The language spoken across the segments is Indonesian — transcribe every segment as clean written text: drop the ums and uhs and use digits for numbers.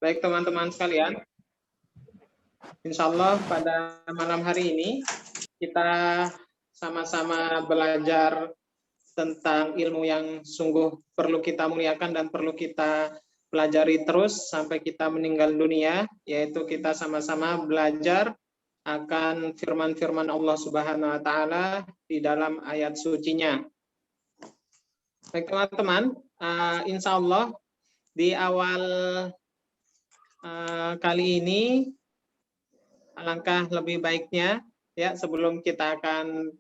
Baik teman-teman sekalian, insya Allah pada malam hari ini kita sama-sama belajar tentang ilmu yang sungguh perlu kita muliakan dan perlu kita pelajari terus sampai kita meninggal dunia, yaitu kita sama-sama belajar akan firman-firman Allah Subhanahu wa taala di dalam ayat sucinya. Baik teman-teman, insya Allah di awal kali ini alangkah lebih baiknya ya sebelum kita akan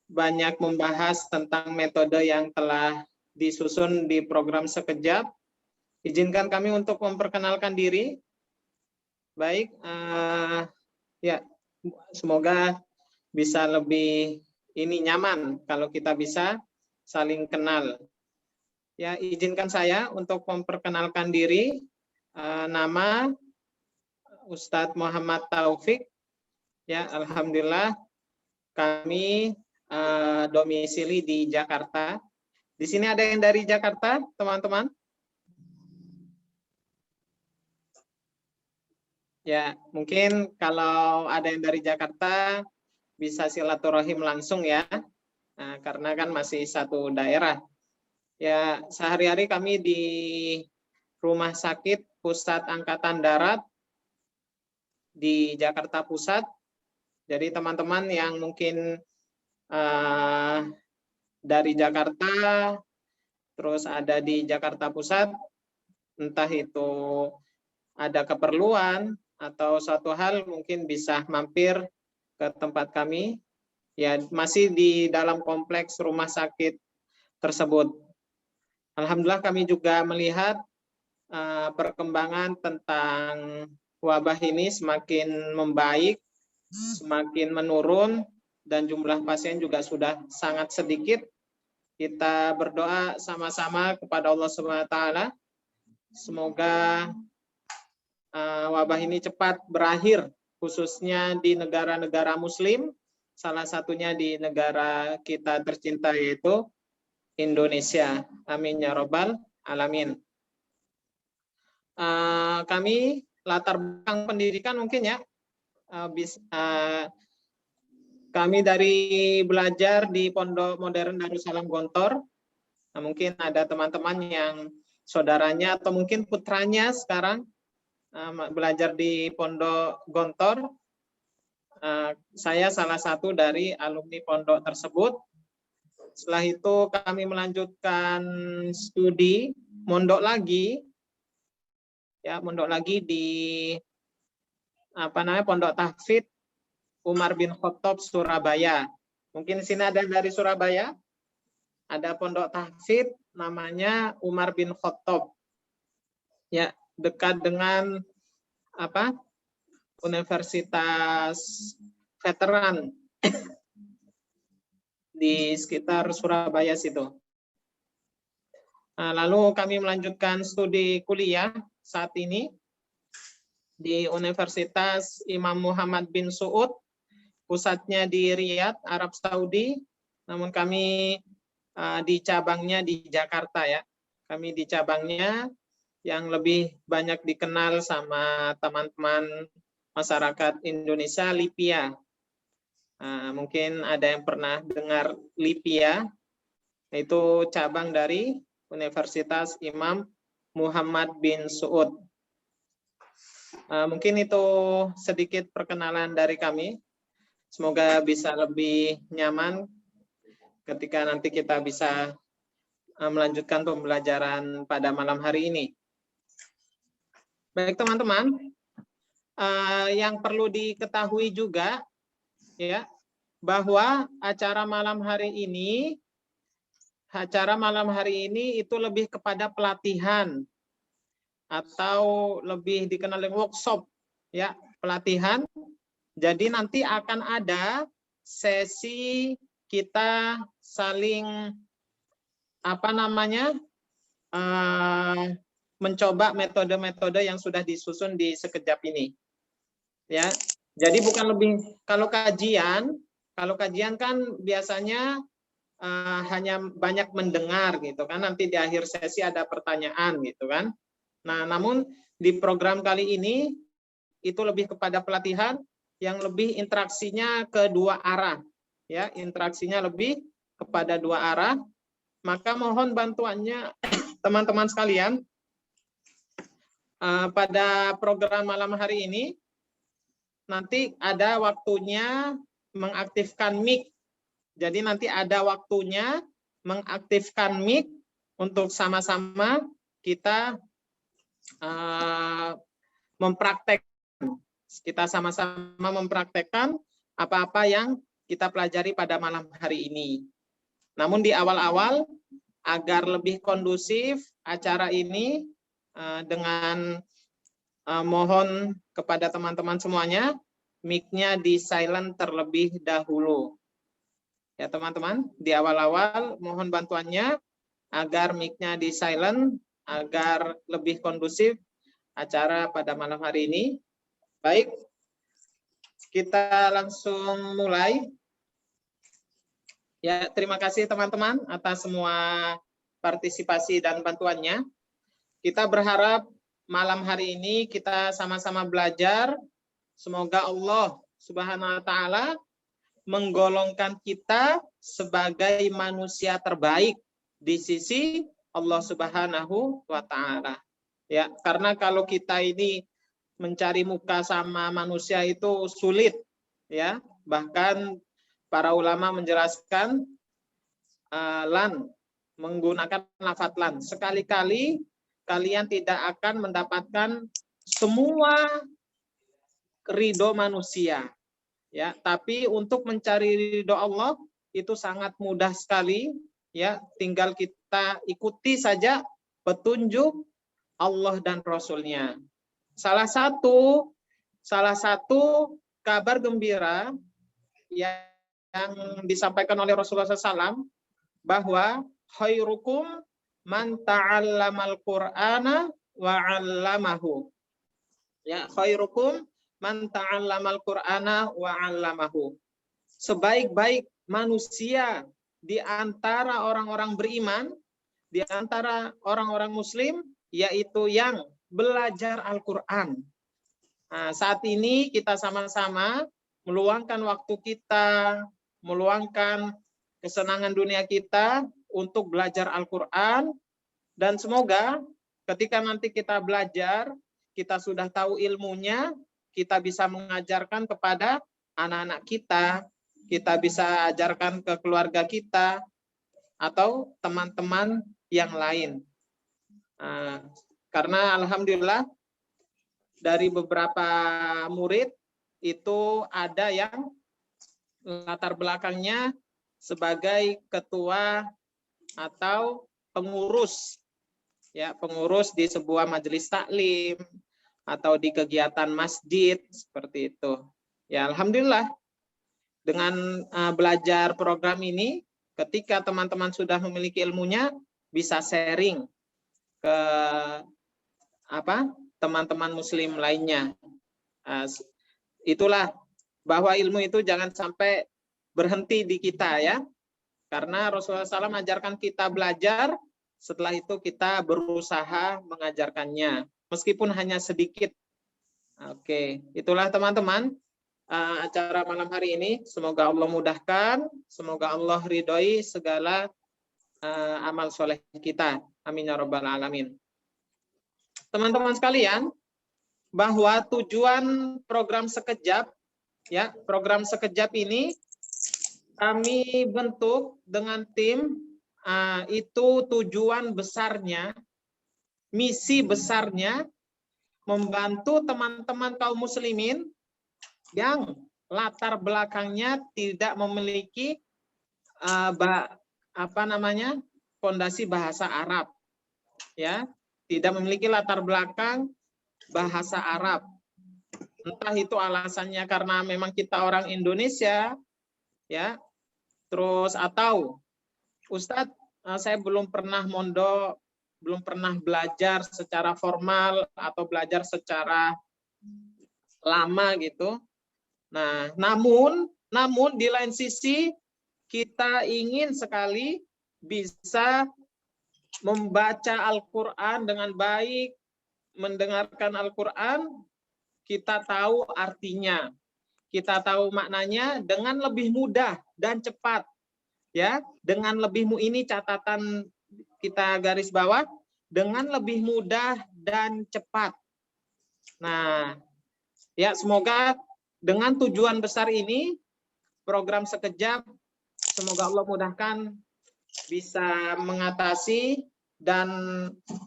banyak membahas tentang metode yang telah disusun di program Sekejap, izinkan kami untuk memperkenalkan diri. Baik, ya semoga bisa lebih nyaman kalau kita bisa saling kenal. Ya, izinkan saya untuk memperkenalkan diri. Nama Ustadz Muhammad Taufik. Ya, alhamdulillah kami domisili di Jakarta. Di sini ada yang dari Jakarta, teman-teman? Ya, mungkin kalau ada yang dari Jakarta bisa silaturahim langsung ya. Nah, karena kan masih satu daerah. Ya, sehari-hari kami di Rumah Sakit Pusat Angkatan Darat di Jakarta Pusat. Jadi teman-teman yang mungkin dari Jakarta, terus ada di Jakarta Pusat, entah itu ada keperluan atau suatu hal mungkin bisa mampir ke tempat kami. Ya, masih di dalam kompleks rumah sakit tersebut. Alhamdulillah kami juga melihat perkembangan tentang wabah ini semakin membaik, semakin menurun, dan jumlah pasien juga sudah sangat sedikit. Kita berdoa sama-sama kepada Allah SWT, semoga wabah ini cepat berakhir, khususnya di negara-negara Muslim, salah satunya di negara kita tercinta yaitu Indonesia. Amin ya Rabbal Alamin. Kami latar belakang pendidikan mungkin ya, kami dari belajar di Pondok Modern Darussalam Gontor. Nah, mungkin ada teman-teman yang saudaranya atau mungkin putranya sekarang belajar di Pondok Gontor. Saya salah satu dari alumni pondok tersebut. Setelah itu kami melanjutkan studi, mondok lagi di Pondok Tahfidz Umar bin Khattab Surabaya. Mungkin di sini ada dari Surabaya. Ada Pondok Tahfidz namanya Umar bin Khattab. Ya, dekat dengan Universitas Veteran di sekitar Surabaya situ. Lalu kami melanjutkan studi kuliah saat ini di Universitas Imam Muhammad bin Saud, pusatnya di Riyadh, Arab Saudi. Namun kami di cabangnya di Jakarta ya. Kami di cabangnya yang lebih banyak dikenal sama teman-teman masyarakat Indonesia, LIPIA. Mungkin ada yang pernah dengar LIPIA, itu cabang dari Universitas Imam Muhammad bin Saud. Mungkin itu sedikit perkenalan dari kami. Semoga bisa lebih nyaman ketika nanti kita bisa melanjutkan pembelajaran pada malam hari ini. Baik teman-teman, yang perlu diketahui juga ya bahwa acara malam hari ini itu lebih kepada pelatihan atau lebih dikenal dengan workshop ya, pelatihan. Jadi nanti akan ada sesi kita saling mencoba metode-metode yang sudah disusun di Sekejap ini. Ya. Jadi bukan lebih kalau kajian kan biasanya hanya banyak mendengar gitu kan, nanti di akhir sesi ada pertanyaan gitu kan. Nah, namun di program kali ini itu lebih kepada pelatihan yang lebih interaksinya ke dua arah, ya, interaksinya lebih kepada dua arah. Maka mohon bantuannya teman-teman sekalian pada program malam hari ini. Nanti ada waktunya mengaktifkan mic. Jadi nanti ada waktunya mengaktifkan mic untuk sama-sama kita mempraktekkan. Kita sama-sama mempraktekkan apa-apa yang kita pelajari pada malam hari ini. Namun di awal-awal, agar lebih kondusif acara ini, dengan mohon kepada teman-teman semuanya, mic-nya di silent terlebih dahulu. Ya teman-teman, di awal-awal mohon bantuannya agar mic-nya di silent, agar lebih kondusif acara pada malam hari ini. Baik, kita langsung mulai. Ya, terima kasih teman-teman atas semua partisipasi dan bantuannya. Kita berharap malam hari ini kita sama-sama belajar. Semoga Allah Subhanahu wa Ta'ala menggolongkan kita sebagai manusia terbaik di sisi Allah Subhanahu wa Ta'ala. Ya, karena kalau kita ini mencari muka sama manusia itu sulit, ya. Bahkan para ulama menjelaskan lan, menggunakan lafaz lan. Sekali-kali kalian tidak akan mendapatkan semua ridho manusia, ya. Tapi untuk mencari ridho Allah itu sangat mudah sekali, ya. Tinggal kita ikuti saja petunjuk Allah dan Rasul-Nya. Salah satu kabar gembira yang disampaikan oleh Rasulullah SAW bahwa khairukum man ta'allamal Qur'ana wa 'allamahu. Ya, khairukum man ta'allamal Qur'ana wa 'allamahu. Sebaik-baik manusia di antara orang-orang beriman, di antara orang-orang muslim, yaitu yang belajar Al-Quran. Nah, saat ini kita sama-sama meluangkan waktu kita, meluangkan kesenangan dunia kita untuk belajar Al-Quran, dan semoga ketika nanti kita belajar, kita sudah tahu ilmunya, kita bisa mengajarkan kepada anak-anak kita bisa ajarkan ke keluarga kita, atau teman-teman yang lain. Karena alhamdulillah dari beberapa murid itu ada yang latar belakangnya sebagai ketua atau pengurus, ya, pengurus di sebuah majelis taklim atau di kegiatan masjid seperti itu. Ya, alhamdulillah dengan belajar program ini, ketika teman-teman sudah memiliki ilmunya, bisa sharing ke teman-teman muslim lainnya. Itulah bahwa ilmu itu jangan sampai berhenti di kita, ya. Karena Rasulullah SAW mengajarkan kita belajar, setelah itu kita berusaha mengajarkannya, meskipun hanya sedikit. Oke, itulah teman-teman acara malam hari ini. Semoga Allah mudahkan, semoga Allah ridhoi segala amal soleh kita. Amin ya rabbal alamin. Teman-teman sekalian, bahwa tujuan program sekejap, ya, program sekejap ini kami bentuk dengan tim, itu tujuan besarnya, misi besarnya, membantu teman-teman kaum muslimin yang latar belakangnya tidak memiliki fondasi bahasa Arab, ya, tidak memiliki latar belakang bahasa Arab. Entah itu alasannya karena memang kita orang Indonesia, ya, terus atau Ustadz, saya belum pernah mondok, belum pernah belajar secara formal atau belajar secara lama gitu. Nah, namun di lain sisi kita ingin sekali bisa membaca Al-Quran dengan baik, mendengarkan Al-Quran, kita tahu artinya, kita tahu maknanya dengan lebih mudah dan cepat. Ya, dengan ini catatan kita garis bawah, dengan lebih mudah dan cepat. Nah, ya semoga dengan tujuan besar ini, program Sekejap, semoga Allah mudahkan bisa mengatasi dan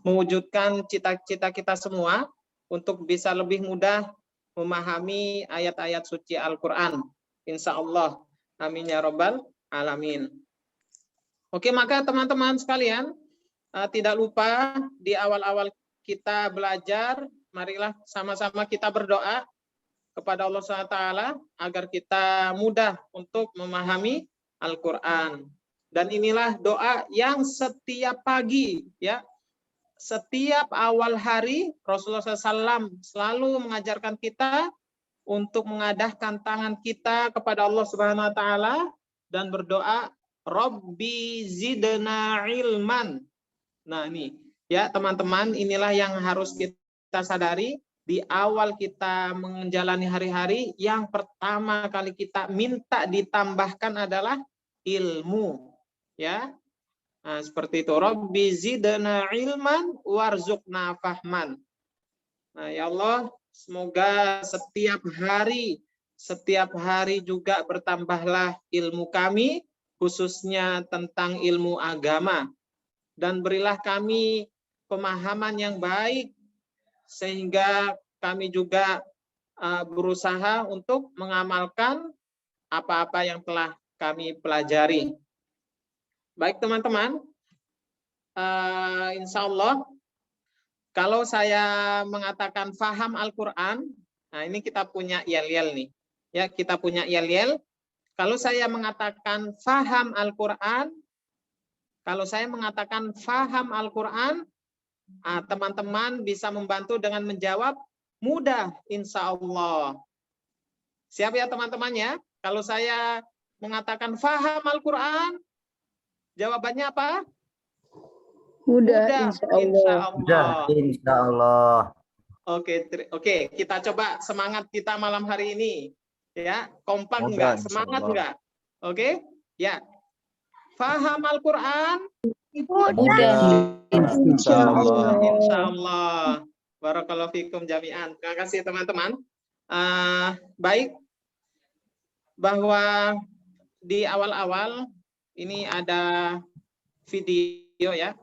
mewujudkan cita-cita kita semua untuk bisa lebih mudah memahami ayat-ayat suci Al-Quran. Insya Allah. Amin ya Rabbal Alamin. Oke, maka teman-teman sekalian, tidak lupa di awal-awal kita belajar, marilah sama-sama kita berdoa kepada Allah SWT agar kita mudah untuk memahami Al-Quran. Dan inilah doa yang setiap pagi, ya, setiap awal hari Rasulullah SAW selalu mengajarkan kita untuk mengadahkan tangan kita kepada Allah Subhanahu Wa Taala dan berdoa, Robbi zidna ilman. Nah ini, ya teman-teman, inilah yang harus kita sadari di awal kita menjalani hari-hari. Yang pertama kali kita minta ditambahkan adalah ilmu, ya. Nah, seperti itu. Robbi zidna ilman warzuqna fahman. Nah, ya Allah, semoga setiap hari juga bertambahlah ilmu kami, khususnya tentang ilmu agama. Dan berilah kami pemahaman yang baik, sehingga kami juga berusaha untuk mengamalkan apa-apa yang telah kami pelajari. Baik teman-teman, insya Allah kalau saya mengatakan faham Al-Quran, nah ini kita punya yel-yel nih. Ya, kita punya yel-yel. Kalau saya mengatakan faham Al-Quran, teman-teman bisa membantu dengan menjawab mudah, insya Allah. Siap ya teman-teman ya? Kalau saya mengatakan faham Al-Quran, jawabannya apa? Mudah, insya Allah. Mudah, insya Allah. Oke, kita coba semangat kita malam hari ini. Ya, kompak enggak? Semangat enggak? Oke, ya. Faham Al-Quran? Mudah, insya Allah. Insya Allah. Barakallahu fikum jami'an. Terima kasih teman-teman. Baik, bahwa di awal-awal ini ada video ya.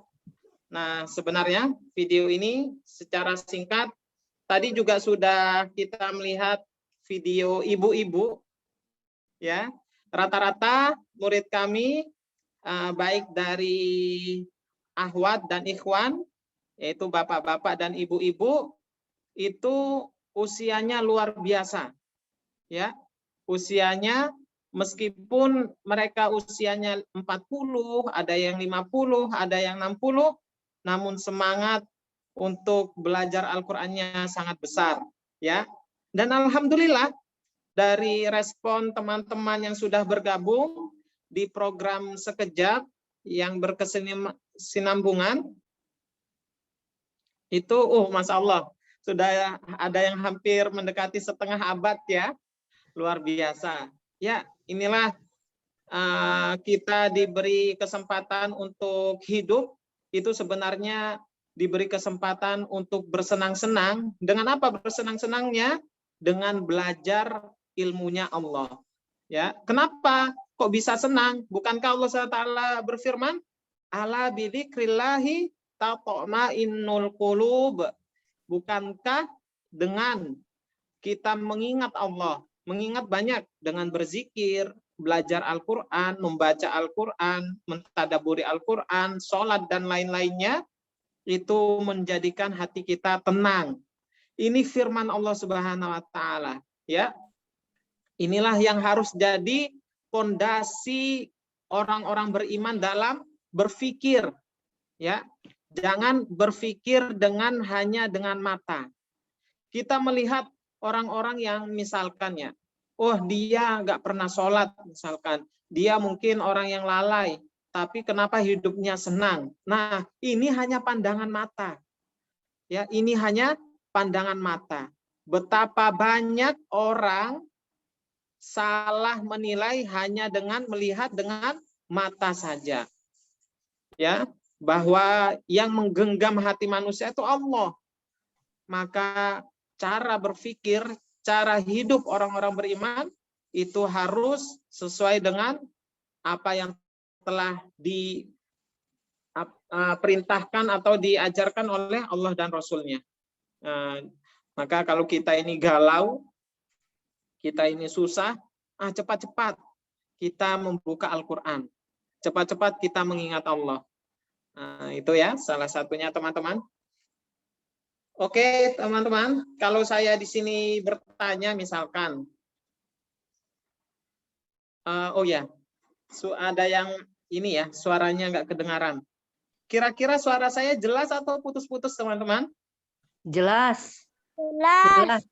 Nah, sebenarnya video ini secara singkat tadi juga sudah kita melihat video ibu-ibu ya. Rata-rata murid kami baik dari akhwat dan ikhwan, yaitu bapak-bapak dan ibu-ibu, itu usianya luar biasa. Ya. Usianya meskipun mereka usianya 40, ada yang 50, ada yang 60, namun semangat untuk belajar Al-Qur'annya sangat besar, ya. Dan alhamdulillah dari respon teman-teman yang sudah bergabung di program Sekejap yang berkesinambungan itu Masya Allah, sudah ada yang hampir mendekati setengah abad ya. Luar biasa. Ya, inilah kita diberi kesempatan untuk hidup, itu sebenarnya diberi kesempatan untuk bersenang-senang. Dengan apa bersenang-senangnya? Dengan belajar ilmunya Allah. Ya, kenapa kok bisa senang? Bukankah Allah SWT berfirman, "Ala bidzikrillahi tatma'innul qulub." Bukankah dengan kita mengingat Allah, mengingat banyak dengan berzikir, belajar Al-Quran, membaca Al-Quran, mentadaburi Al-Quran, sholat dan lain-lainnya, itu menjadikan hati kita tenang. Ini firman Allah Subhanahu Wa Taala, ya. Inilah yang harus jadi fondasi orang-orang beriman dalam berpikir, ya. Jangan berpikir hanya dengan mata. Kita melihat orang-orang yang misalkan ya, dia nggak pernah sholat misalkan, dia mungkin orang yang lalai, tapi kenapa hidupnya senang? Nah, ini hanya pandangan mata. Ya, ini hanya pandangan mata. Betapa banyak orang salah menilai hanya dengan melihat dengan mata saja. Ya, bahwa yang menggenggam hati manusia itu Allah. Maka cara berpikir, cara hidup orang-orang beriman itu harus sesuai dengan apa yang telah diperintahkan atau diajarkan oleh Allah dan Rasul-Nya. Maka kalau kita ini galau, kita ini susah, cepat-cepat kita membuka Al-Quran. Cepat-cepat kita mengingat Allah. Itu ya salah satunya teman-teman. Oke teman-teman, kalau saya di sini bertanya misalkan, oh ya, ada yang ini ya suaranya nggak kedengaran. Kira-kira suara saya jelas atau putus-putus teman-teman? Jelas. Jelas.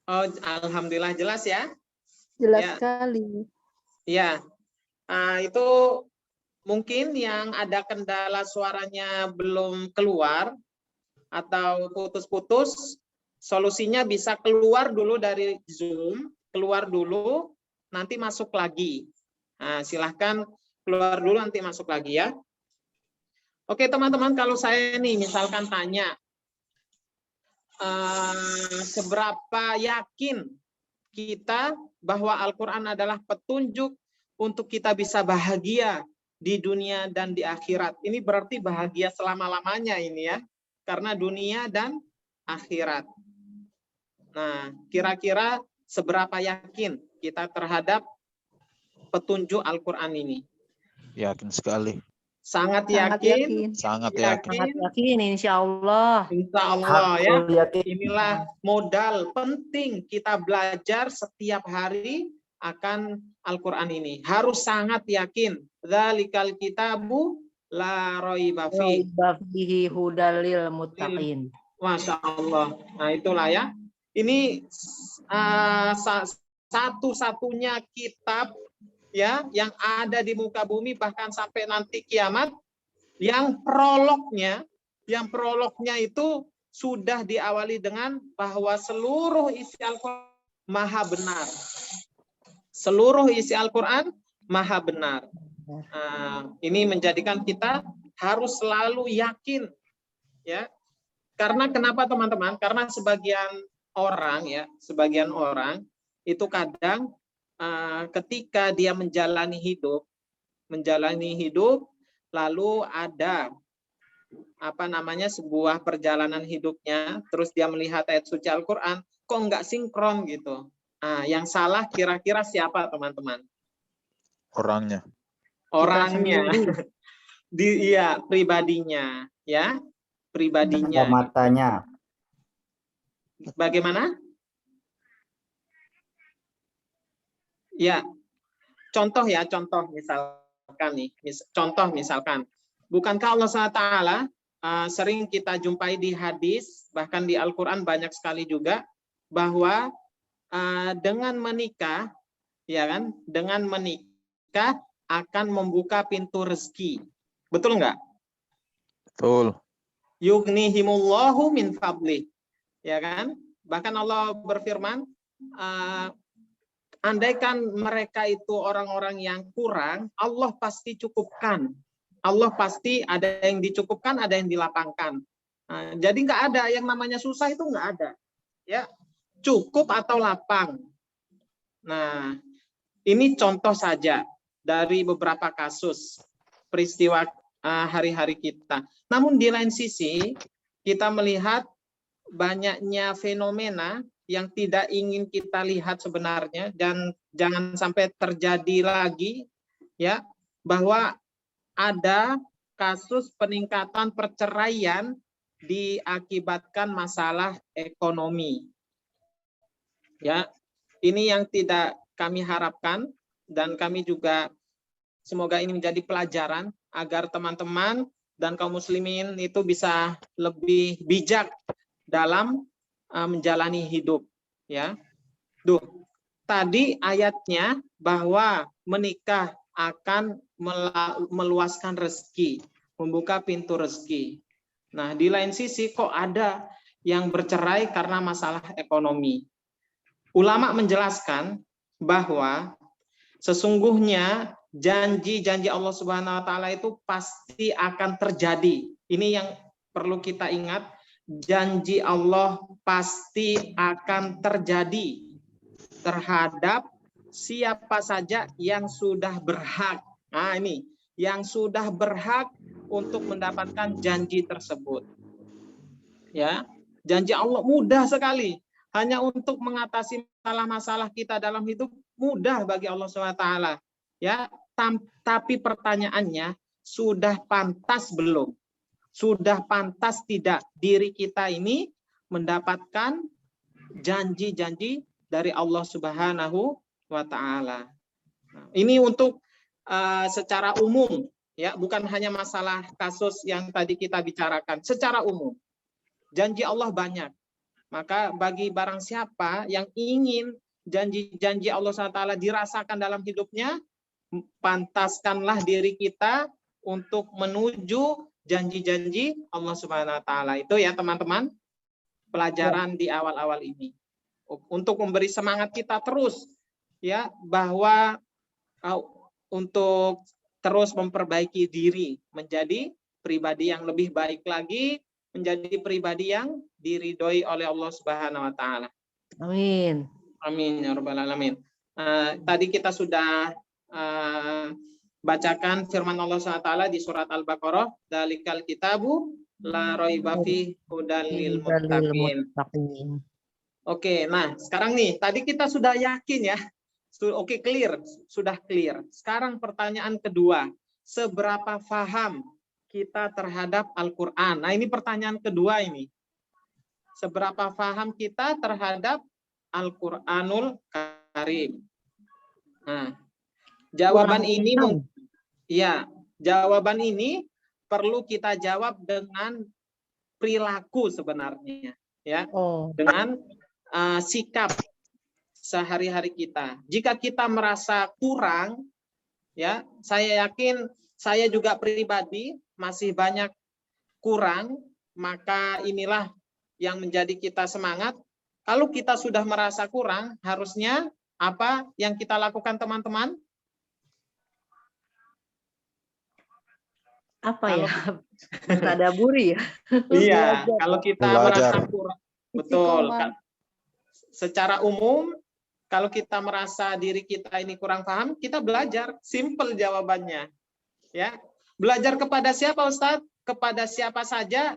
Oh, alhamdulillah jelas ya. Jelas Ya. sekali. Ya, itu mungkin yang ada kendala suaranya belum keluar atau putus-putus, solusinya bisa keluar dulu dari Zoom, keluar dulu, nanti masuk lagi. Silahkan keluar dulu, nanti masuk lagi ya. Oke teman-teman, kalau saya nih misalkan tanya, seberapa yakin kita bahwa Al-Quran adalah petunjuk untuk kita bisa bahagia di dunia dan di akhirat. Ini berarti bahagia selama-lamanya ini ya. Karena dunia dan akhirat. Nah, kira-kira seberapa yakin kita terhadap petunjuk Al-Quran ini? Yakin sekali. Sangat Sangat yakin. Sangat Sangat yakin. yakin, insya Allah. Insya Allah ya. Aku yakin. Inilah modal penting kita belajar setiap hari akan Al-Quran ini. Harus sangat yakin. Dzalikal kitabu la raiba fi. Fihi hudalil muttaqin. Masya Allah. Nah itulah ya. Ini satu-satunya kitab ya yang ada di muka bumi bahkan sampai nanti kiamat yang prolognya itu sudah diawali dengan bahwa seluruh isi Al-Quran maha benar. Seluruh isi Al-Quran maha benar. Ini menjadikan kita harus selalu yakin ya. Karena kenapa teman-teman? Karena sebagian orang itu kadang ketika dia menjalani hidup lalu ada sebuah perjalanan hidupnya, terus dia melihat ayat suci Al-Quran, kok nggak sinkron gitu. Yang salah kira-kira siapa teman-teman? Orangnya. Pribadinya ya. Pribadinya. Matanya. Bagaimana? Ya, contoh misalkan, bukankah Allah SWT sering kita jumpai di hadis, bahkan di Al-Quran banyak sekali juga, bahwa dengan menikah, ya kan, dengan menikah akan membuka pintu rezeki. Betul nggak? Betul. Yughnihimullahu min fadlih. Ya kan? Bahkan Allah berfirman, andaikan mereka itu orang-orang yang kurang, Allah pasti cukupkan. Allah pasti ada yang dicukupkan, ada yang dilapangkan. Jadi nggak ada yang namanya susah, itu nggak ada. Ya, cukup atau lapang. Nah, ini contoh saja dari beberapa kasus peristiwa hari-hari kita. Namun di lain sisi kita melihat banyaknya fenomena yang tidak ingin kita lihat sebenarnya, dan jangan sampai terjadi lagi ya, bahwa ada kasus peningkatan perceraian diakibatkan masalah ekonomi. Ya, ini yang tidak kami harapkan, dan kami juga semoga ini menjadi pelajaran agar teman-teman dan kaum muslimin itu bisa lebih bijak dalam menjalani hidup ya. Tadi ayatnya bahwa menikah akan meluaskan rezeki, membuka pintu rezeki. Nah, di lain sisi kok ada yang bercerai karena masalah ekonomi. Ulama menjelaskan bahwa sesungguhnya janji-janji Allah Subhanahu wa taala itu pasti akan terjadi. Ini yang perlu kita ingat, janji Allah pasti akan terjadi terhadap siapa saja yang sudah berhak. Nah, ini yang sudah berhak untuk mendapatkan janji tersebut. Ya, janji Allah mudah sekali. Hanya untuk mengatasi masalah-masalah kita dalam hidup mudah bagi Allah SWT. Ya, tapi pertanyaannya, sudah pantas belum? Sudah pantas tidak diri kita ini mendapatkan janji-janji dari Allah Subhanahu wa taala. Nah, ini untuk secara umum, ya, bukan hanya masalah kasus yang tadi kita bicarakan, secara umum. Janji Allah banyak. Maka bagi barang siapa yang ingin janji-janji Allah SWT dirasakan dalam hidupnya, pantaskanlah diri kita untuk menuju janji-janji Allah Subhanahu wa taala. Itu ya teman-teman, pelajaran di awal-awal ini. Untuk memberi semangat kita terus, ya, bahwa untuk terus memperbaiki diri menjadi pribadi yang lebih baik lagi, menjadi pribadi yang diridhoi oleh Allah Subhanahu wa taala. Amin. Amin ya rabbal alamin. Tadi kita sudah bacakan firman Allah SWT di surat Al-Baqarah, "Dzalikal kitabu la raiba fihi hudal lil muttaqin." Oke, nah sekarang nih, tadi kita sudah yakin ya. Oke, clear, sudah clear. Sekarang pertanyaan kedua, seberapa paham kita terhadap Al-Quran? Nah, ini pertanyaan kedua ini. Seberapa paham kita terhadap Al-Quranul Karim? Nah, jawaban ini, jawaban ini perlu kita jawab dengan perilaku sebenarnya, ya, dengan sikap sehari-hari kita. Jika kita merasa kurang, ya, saya yakin saya juga pribadi masih banyak kurang, maka inilah yang menjadi kita semangat. Kalau kita sudah merasa kurang, harusnya apa yang kita lakukan, teman-teman? Apa ya? Mentadaburi ya? Iya, kalau kita Belajar. merasa kurang, betul. Secara umum, kalau kita merasa diri kita ini kurang paham, kita belajar. Simple jawabannya. Ya, belajar kepada siapa, Ustadz? Kepada siapa saja,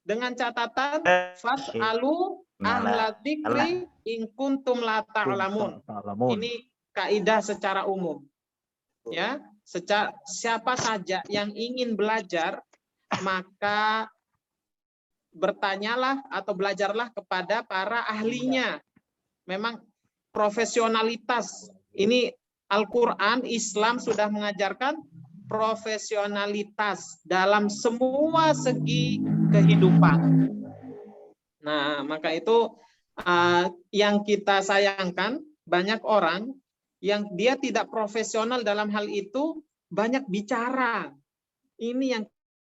dengan catatan fas'alu ahla dzikri in kuntum la ta'lamun. Ini kaidah secara umum. Ya, siapa saja yang ingin belajar, maka bertanyalah atau belajarlah kepada para ahlinya. Memang profesionalitas ini, Al-Quran, Islam sudah mengajarkan profesionalitas dalam semua segi kehidupan. Nah, maka itu yang kita sayangkan, banyak orang yang dia tidak profesional dalam hal itu, banyak bicara. Ini yang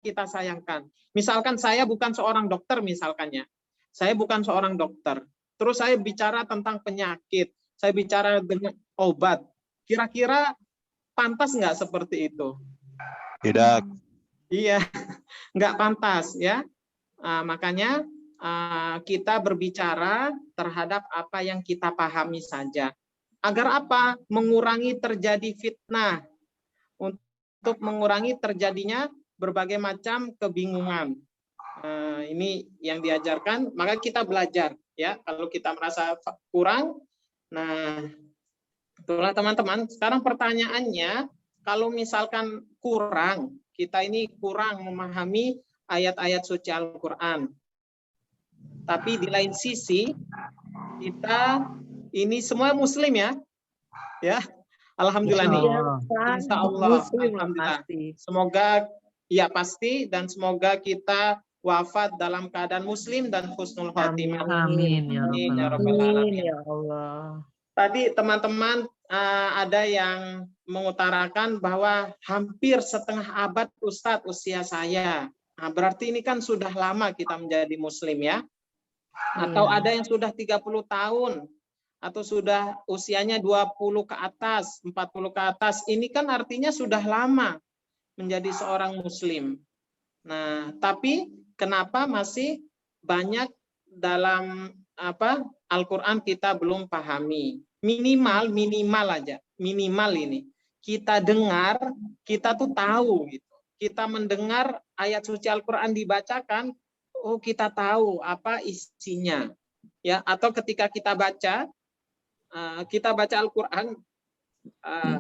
kita sayangkan. Misalkan saya bukan seorang dokter, misalkannya. Saya bukan seorang dokter. Terus saya bicara tentang penyakit, saya bicara dengan obat. Kira-kira pantas nggak seperti itu? Tidak. Iya, nggak pantas ya. Makanya kita berbicara terhadap apa yang kita pahami saja. Agar apa? Mengurangi terjadi fitnah. Untuk mengurangi terjadinya berbagai macam kebingungan. Ini yang diajarkan, maka kita belajar. Ya, kalau kita merasa kurang, nah itulah teman-teman. Sekarang pertanyaannya, kalau misalkan kurang, kita ini kurang memahami ayat-ayat suci Al-Quran. Tapi di lain sisi, kita ini semua Muslim ya, ya, alhamdulillah nih, insya Allah, alhamdulillah. Semoga ya pasti, dan semoga kita wafat dalam keadaan Muslim dan husnul khotimah. Amin ya rabbal alamin. ya Allah. Tadi teman-teman ada yang mengutarakan bahwa hampir setengah abad Ustadz usia saya. Nah, berarti ini kan sudah lama kita menjadi muslim ya. Atau Iya. ada yang sudah 30 tahun atau sudah usianya 20 ke atas, 40 ke atas. Ini kan artinya sudah lama menjadi seorang muslim. Nah, tapi kenapa masih banyak dalam Al-Qur'an kita belum pahami? Minimal aja. Minimal ini. Kita dengar, kita tuh tahu gitu. Kita mendengar ayat suci Al-Qur'an dibacakan, oh kita tahu apa isinya. Ya, atau ketika kita baca Al-Qur'an,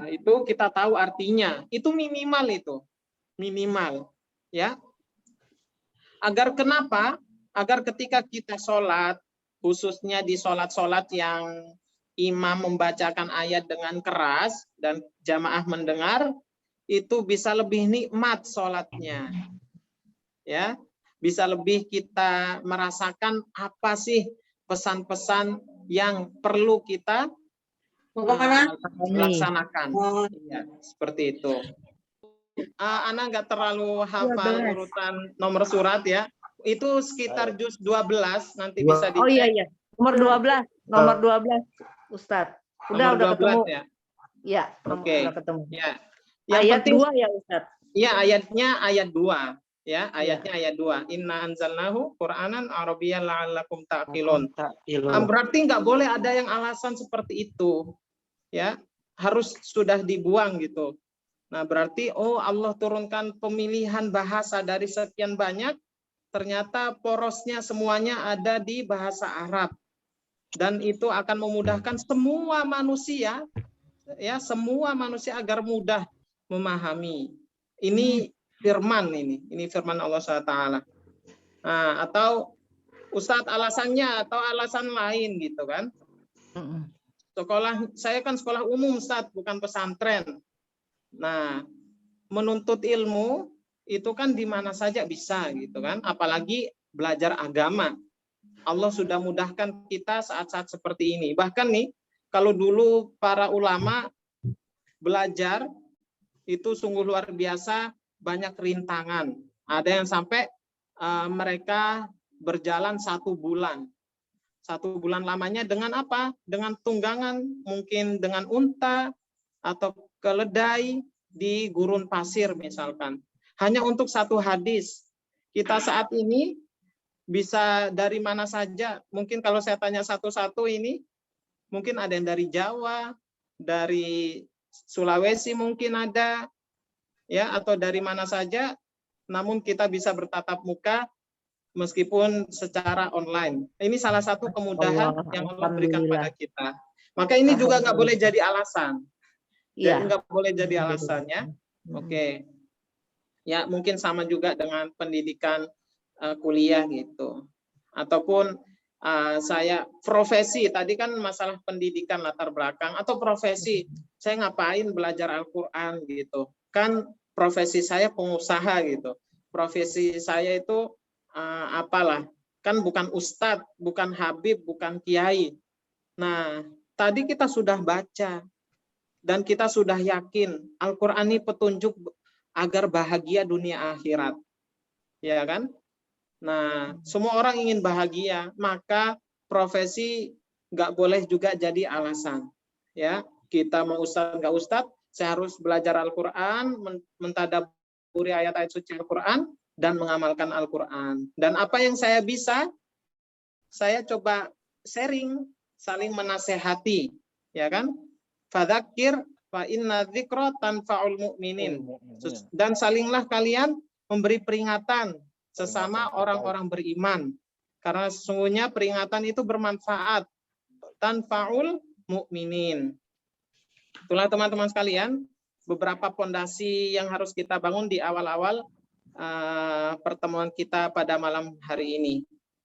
itu kita tahu artinya. Itu minimal. Ya. Agar kenapa? Agar ketika kita sholat, khususnya di sholat-sholat yang imam membacakan ayat dengan keras dan jamaah mendengar, itu bisa lebih nikmat sholatnya. Ya, bisa lebih kita merasakan apa sih pesan-pesan yang perlu kita laksanakan. Ya, seperti itu. Ana nggak terlalu hafal urutan nomor surat ya. Itu sekitar juz 12 nanti bisa dicek. Oh iya. Nomor 12 Ustadz. Udah 12 ketemu. ya. Iya, Oke. udah ketemu. Ya. Yang Ayat penting 2 ya Ustadz. ya ayatnya ayat 2 ya, ayatnya ayat 2. Inna anzalnahu Qur'anan Arabiyyan la'allakum ta'qilun. Berarti nggak boleh ada yang alasan seperti itu. Ya, harus sudah dibuang gitu. Nah, berarti Allah turunkan pemilihan bahasa dari sekian banyak, ternyata porosnya semuanya ada di bahasa Arab. Dan itu akan memudahkan semua manusia, ya, semua manusia agar mudah memahami. Ini firman ini firman Allah SWT. Nah, atau Ustadz alasannya atau alasan lain gitu kan. Saya kan sekolah umum Ustadz, bukan pesantren. Nah, menuntut ilmu itu kan di mana saja bisa gitu kan, apalagi belajar agama. Allah sudah mudahkan kita saat-saat seperti ini. Bahkan nih, kalau dulu para ulama belajar itu sungguh luar biasa, banyak rintangan. Ada yang sampai mereka berjalan 1 bulan. 1 bulan lamanya dengan apa? Dengan tunggangan, mungkin dengan unta atau keledai di gurun pasir misalkan. Hanya untuk 1 hadis. Kita saat ini bisa dari mana saja. Mungkin kalau saya tanya satu-satu ini, mungkin ada yang dari Jawa, dari Sulawesi mungkin ada, ya, atau dari mana saja. Namun kita bisa bertatap muka meskipun secara online. Ini salah satu kemudahan yang Allah berikan pada kita. Maka ini juga nggak boleh jadi alasan. Jadi nggak boleh jadi alasannya. Oke. Ya, mungkin sama juga dengan pendidikan kuliah gitu. Ataupun saya profesi, tadi kan masalah pendidikan latar belakang, atau profesi, saya ngapain belajar Al-Quran gitu. Kan profesi saya pengusaha gitu. Profesi saya itu apalah, kan bukan ustadz, bukan habib, bukan kiai. Nah, tadi kita sudah baca, dan kita sudah yakin Al-Quran ini petunjuk agar bahagia dunia akhirat. Ya kan? Nah, semua orang ingin bahagia, maka profesi nggak boleh juga jadi alasan. Ya, kita mau ustadz nggak ustadz, saya harus belajar Al-Quran, mentadaburi ayat-ayat suci Al-Quran, dan mengamalkan Al-Quran. Dan apa yang saya bisa, saya coba sharing, saling menasehati, ya kan? Fadzakir fa inna dzikra tanfa'ul mu'minin. Dan salinglah kalian memberi peringatan sesama orang-orang beriman. Karena sesungguhnya peringatan itu bermanfaat. Tanfa'ul mu'minin. Itulah teman-teman sekalian, beberapa pondasi yang harus kita bangun di awal-awal pertemuan kita pada malam hari ini.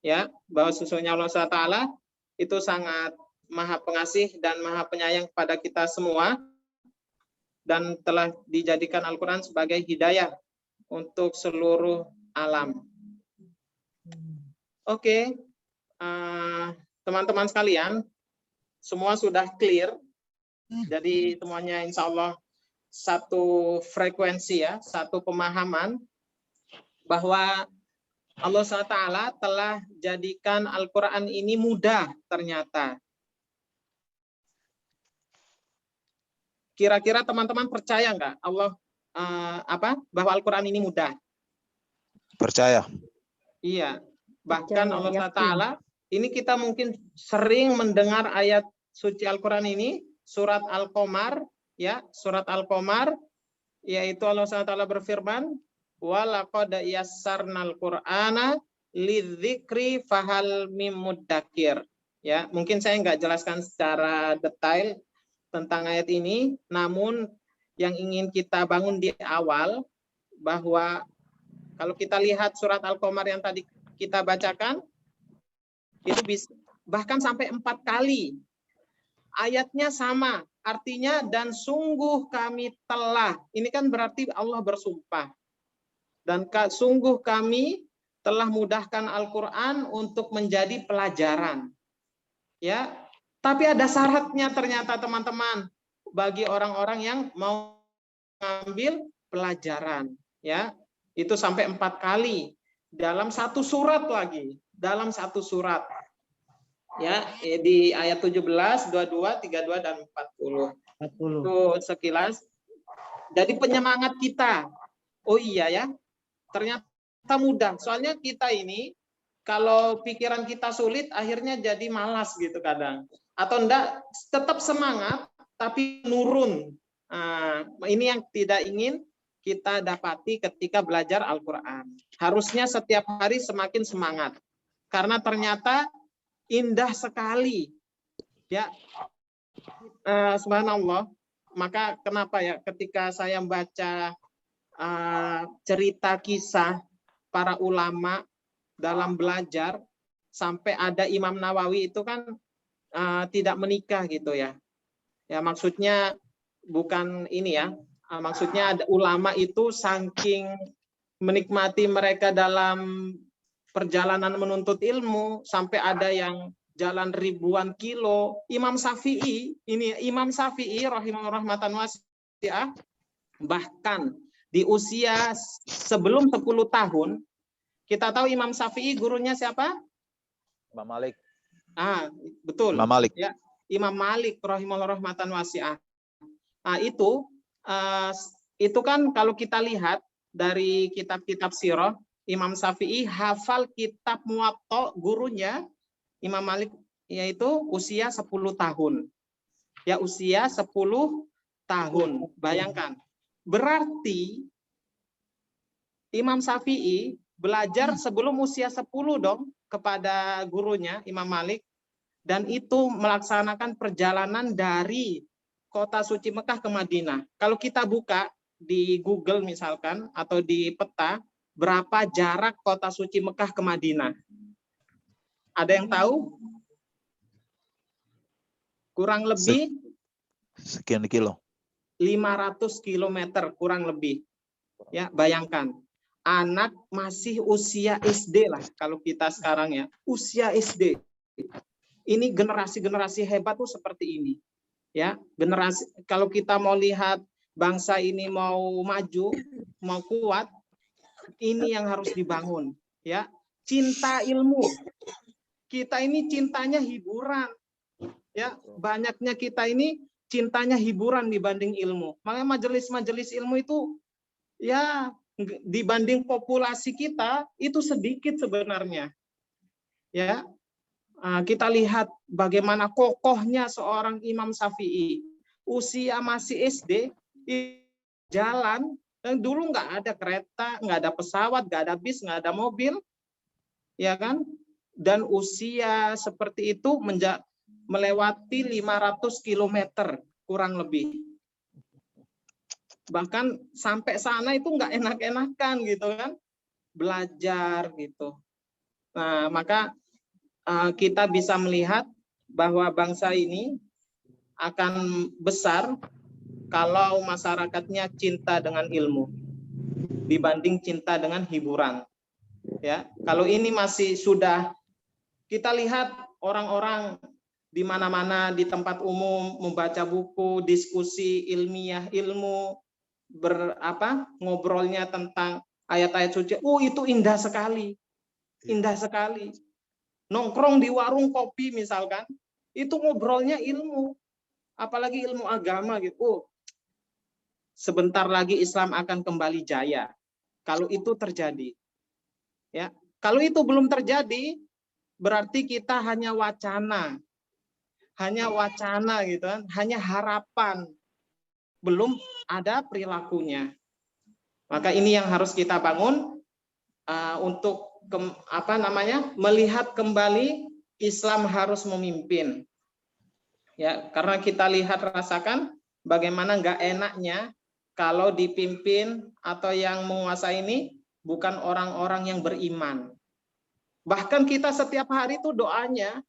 Ya, bahwa sesungguhnya Allah SWT itu sangat Maha Pengasih dan Maha Penyayang kepada kita semua, dan telah dijadikan Al-Quran sebagai hidayah untuk seluruh alam. Oke, teman-teman sekalian, semua sudah clear. Jadi semuanya insya Allah satu frekuensi ya, satu pemahaman bahwa Allah SWT telah jadikan Al-Quran ini mudah ternyata. Kira-kira teman-teman percaya nggak Allah bahwa Al-Quran ini mudah? Percaya. Iya. Bahkan Percaya, Allah yakin. Ta'ala, ini kita mungkin sering mendengar ayat suci Al-Quran ini, surat Al-Qamar, ya, surat Al-Qamar, yaitu Allah SWT berfirman, walaqad yassarnal Qur'ana lidzikri fahal mim muddakir. Ya, mungkin saya nggak jelaskan secara detail tentang ayat ini, namun yang ingin kita bangun di awal bahwa kalau kita lihat surat Al-Qamar yang tadi kita bacakan, itu bisa bahkan sampai 4 kali ayatnya sama, artinya dan sungguh kami telah. Ini kan berarti Allah bersumpah. Dan sungguh kami telah mudahkan Al-Quran untuk menjadi pelajaran. Ya, tapi ada syaratnya ternyata teman-teman bagi orang-orang yang mau mengambil pelajaran. Ya, itu sampai 4 kali dalam satu surat lagi, dalam satu surat. Ya, di ayat 17, 22, 32 dan 40. 40. Itu sekilas. Jadi penyemangat kita. Oh iya ya. Ternyata mudah. Soalnya kita ini kalau pikiran kita sulit akhirnya jadi malas gitu kadang. Atau enggak tetap semangat tapi nurun. Nah, ini yang tidak ingin kita dapati ketika belajar Al-Qur'an. Harusnya setiap hari semakin semangat. Karena ternyata indah sekali. Ya. Subhanallah. Maka kenapa ya ketika saya membaca cerita kisah para ulama dalam belajar sampai ada Imam Nawawi itu kan tidak menikah gitu ya. Ya maksudnya bukan ini ya. Maksudnya ada ulama itu saking menikmati mereka dalam perjalanan menuntut ilmu sampai ada yang jalan ribuan kilo. Imam Syafi'i rahimahullah wasi'ah bahkan di usia sebelum 10 tahun, kita tahu Imam Syafi'i gurunya siapa? Imam Malik. Betul. Imam Malik. Ya, Imam Malik rahimahullah rahmatan wasi'ah. Nah, itu kan kalau kita lihat dari kitab-kitab sirah, Imam Syafi'i hafal kitab Muwatta gurunya Imam Malik yaitu usia 10 tahun. Ya, usia 10 tahun. Bayangkan. Berarti Imam Syafi'i belajar sebelum usia 10 dong kepada gurunya Imam Malik, dan itu melaksanakan perjalanan dari kota suci Mekah ke Madinah. Kalau kita buka di Google misalkan atau di peta, berapa jarak kota suci Mekah ke Madinah? Ada yang tahu? Kurang lebih sekian kilo. 500 km kurang lebih. Ya, bayangkan. Anak masih usia SD lah kalau kita sekarang ya. Usia SD. Ini generasi-generasi hebat tuh seperti ini. Ya, generasi kalau kita mau lihat bangsa ini mau maju, mau kuat, ini yang harus dibangun, ya. Cinta ilmu. Kita ini cintanya hiburan. Ya, banyaknya kita ini cintanya hiburan dibanding ilmu. Makanya majelis-majelis ilmu itu ya dibanding populasi kita itu sedikit sebenarnya. Ya. Kita lihat bagaimana kokohnya seorang Imam Syafi'i. Usia masih SD, jalan, dan dulu nggak ada kereta, nggak ada pesawat, nggak ada bis, nggak ada mobil, ya kan? Dan usia seperti itu melewati 500 km kurang lebih. Bahkan sampai sana itu nggak enak-enakan gitu kan, belajar gitu. Nah, maka kita bisa melihat bahwa bangsa ini akan besar kalau masyarakatnya cinta dengan ilmu dibanding cinta dengan hiburan. Ya, kalau ini masih sudah kita lihat orang-orang di mana-mana di tempat umum membaca buku, diskusi ilmiah ilmu, ngobrolnya tentang ayat-ayat suci. Oh, itu indah sekali. Indah sekali. Nongkrong di warung kopi misalkan, itu ngobrolnya ilmu. Apalagi ilmu agama gitu. Oh, sebentar lagi Islam akan kembali jaya. Kalau itu terjadi. Ya. Kalau itu belum terjadi, berarti kita hanya wacana. Hanya wacana gitu kan, hanya harapan. Belum ada perilakunya. Maka ini yang harus kita bangun untuk melihat kembali Islam harus memimpin. Ya, karena kita lihat rasakan bagaimana nggak enaknya kalau dipimpin atau yang menguasai ini bukan orang-orang yang beriman. Bahkan kita setiap hari itu doanya,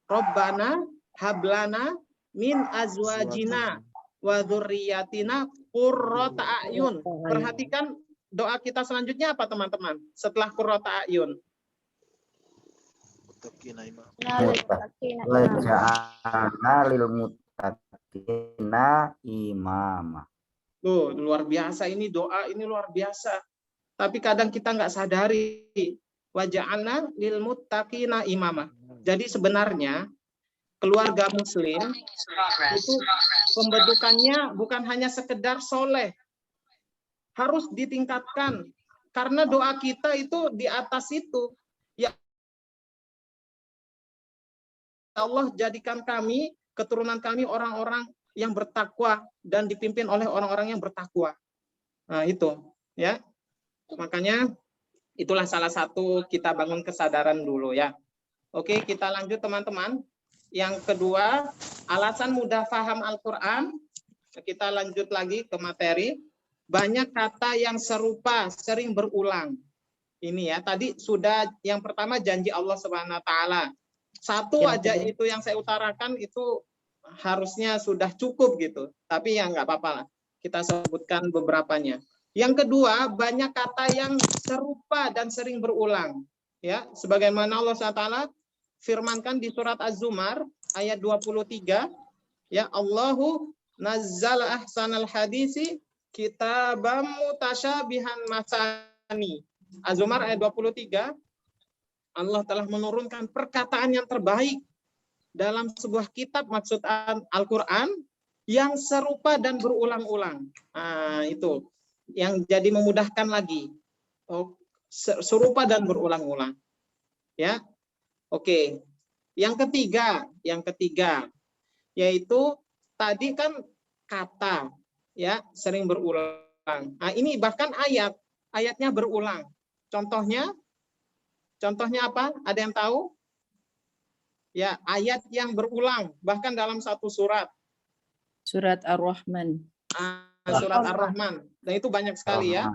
Rabbana hablana min azwajina wa dzurriyyatina qurrata a'yun. Perhatikan doa kita selanjutnya apa teman-teman? Setelah qurrata a'yun. Waja'alna lil muttaqina imama. Tuh, luar biasa ini doa, ini luar biasa. Tapi kadang kita nggak sadari. Waja'alna lil muttaqina imama. Jadi sebenarnya keluarga muslim itu pembentukannya bukan hanya sekedar soleh. Harus ditingkatkan. Karena doa kita itu di atas itu. Ya Allah, jadikan kami, keturunan kami orang-orang yang bertakwa dan dipimpin oleh orang-orang yang bertakwa. Nah, itu ya. Makanya itulah salah satu kita bangun kesadaran dulu ya. Oke, kita lanjut teman-teman. Yang kedua, alasan mudah paham Al-Qur'an. Kita lanjut lagi ke materi. Banyak kata yang serupa sering berulang. Ini ya, tadi sudah yang pertama janji Allah Subhanahu wa taala. Satu aja itu yang saya utarakan itu harusnya sudah cukup gitu. Tapi ya nggak apa-apa lah. Kita sebutkan beberapanya. Yang kedua, banyak kata yang serupa dan sering berulang. Ya, sebagaimana Allah SWT firmankan di surat Az-Zumar ayat 23, ya, Allahu nazzala ahsanal hadisi kitabam mutasyabihan masani. Az-Zumar ayat 23, Allah telah menurunkan perkataan yang terbaik dalam sebuah kitab, maksud Al-Quran, yang serupa dan berulang-ulang. Nah, itu yang jadi memudahkan lagi. Oh, serupa dan berulang-ulang. Ya. Oke. Yang ketiga yaitu tadi kan kata ya sering berulang. Nah, ini bahkan ayatnya berulang. Contohnya apa? Ada yang tahu? Ya, ayat yang berulang bahkan dalam satu surat. Surat Ar-Rahman. Surat Ar-Rahman. Dan itu banyak sekali ya.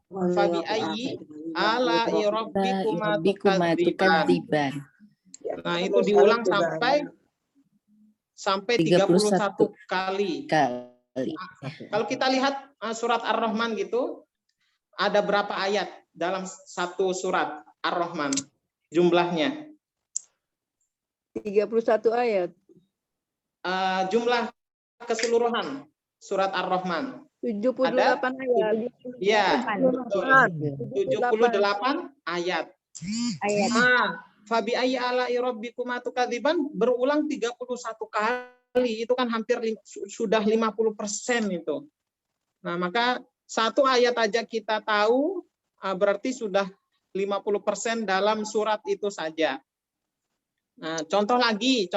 Fabi ayyi ala'i rabbikuma tukadziban. Nah, itu diulang sampai 31 kali. Kalau kita lihat surat Ar-Rahman gitu, ada berapa ayat dalam satu surat Ar-Rahman jumlahnya? 31 ayat. Jumlah keseluruhan surat Ar-Rahman. 78 ayat. Ya, betul. 78 ayat. Fabi ayyi ala'i rabbikuma tukadziban berulang 31 kali. Itu kan hampir sudah 50% itu. Nah, maka satu ayat aja kita tahu berarti sudah 50% dalam surat itu saja. Nah, contoh lagi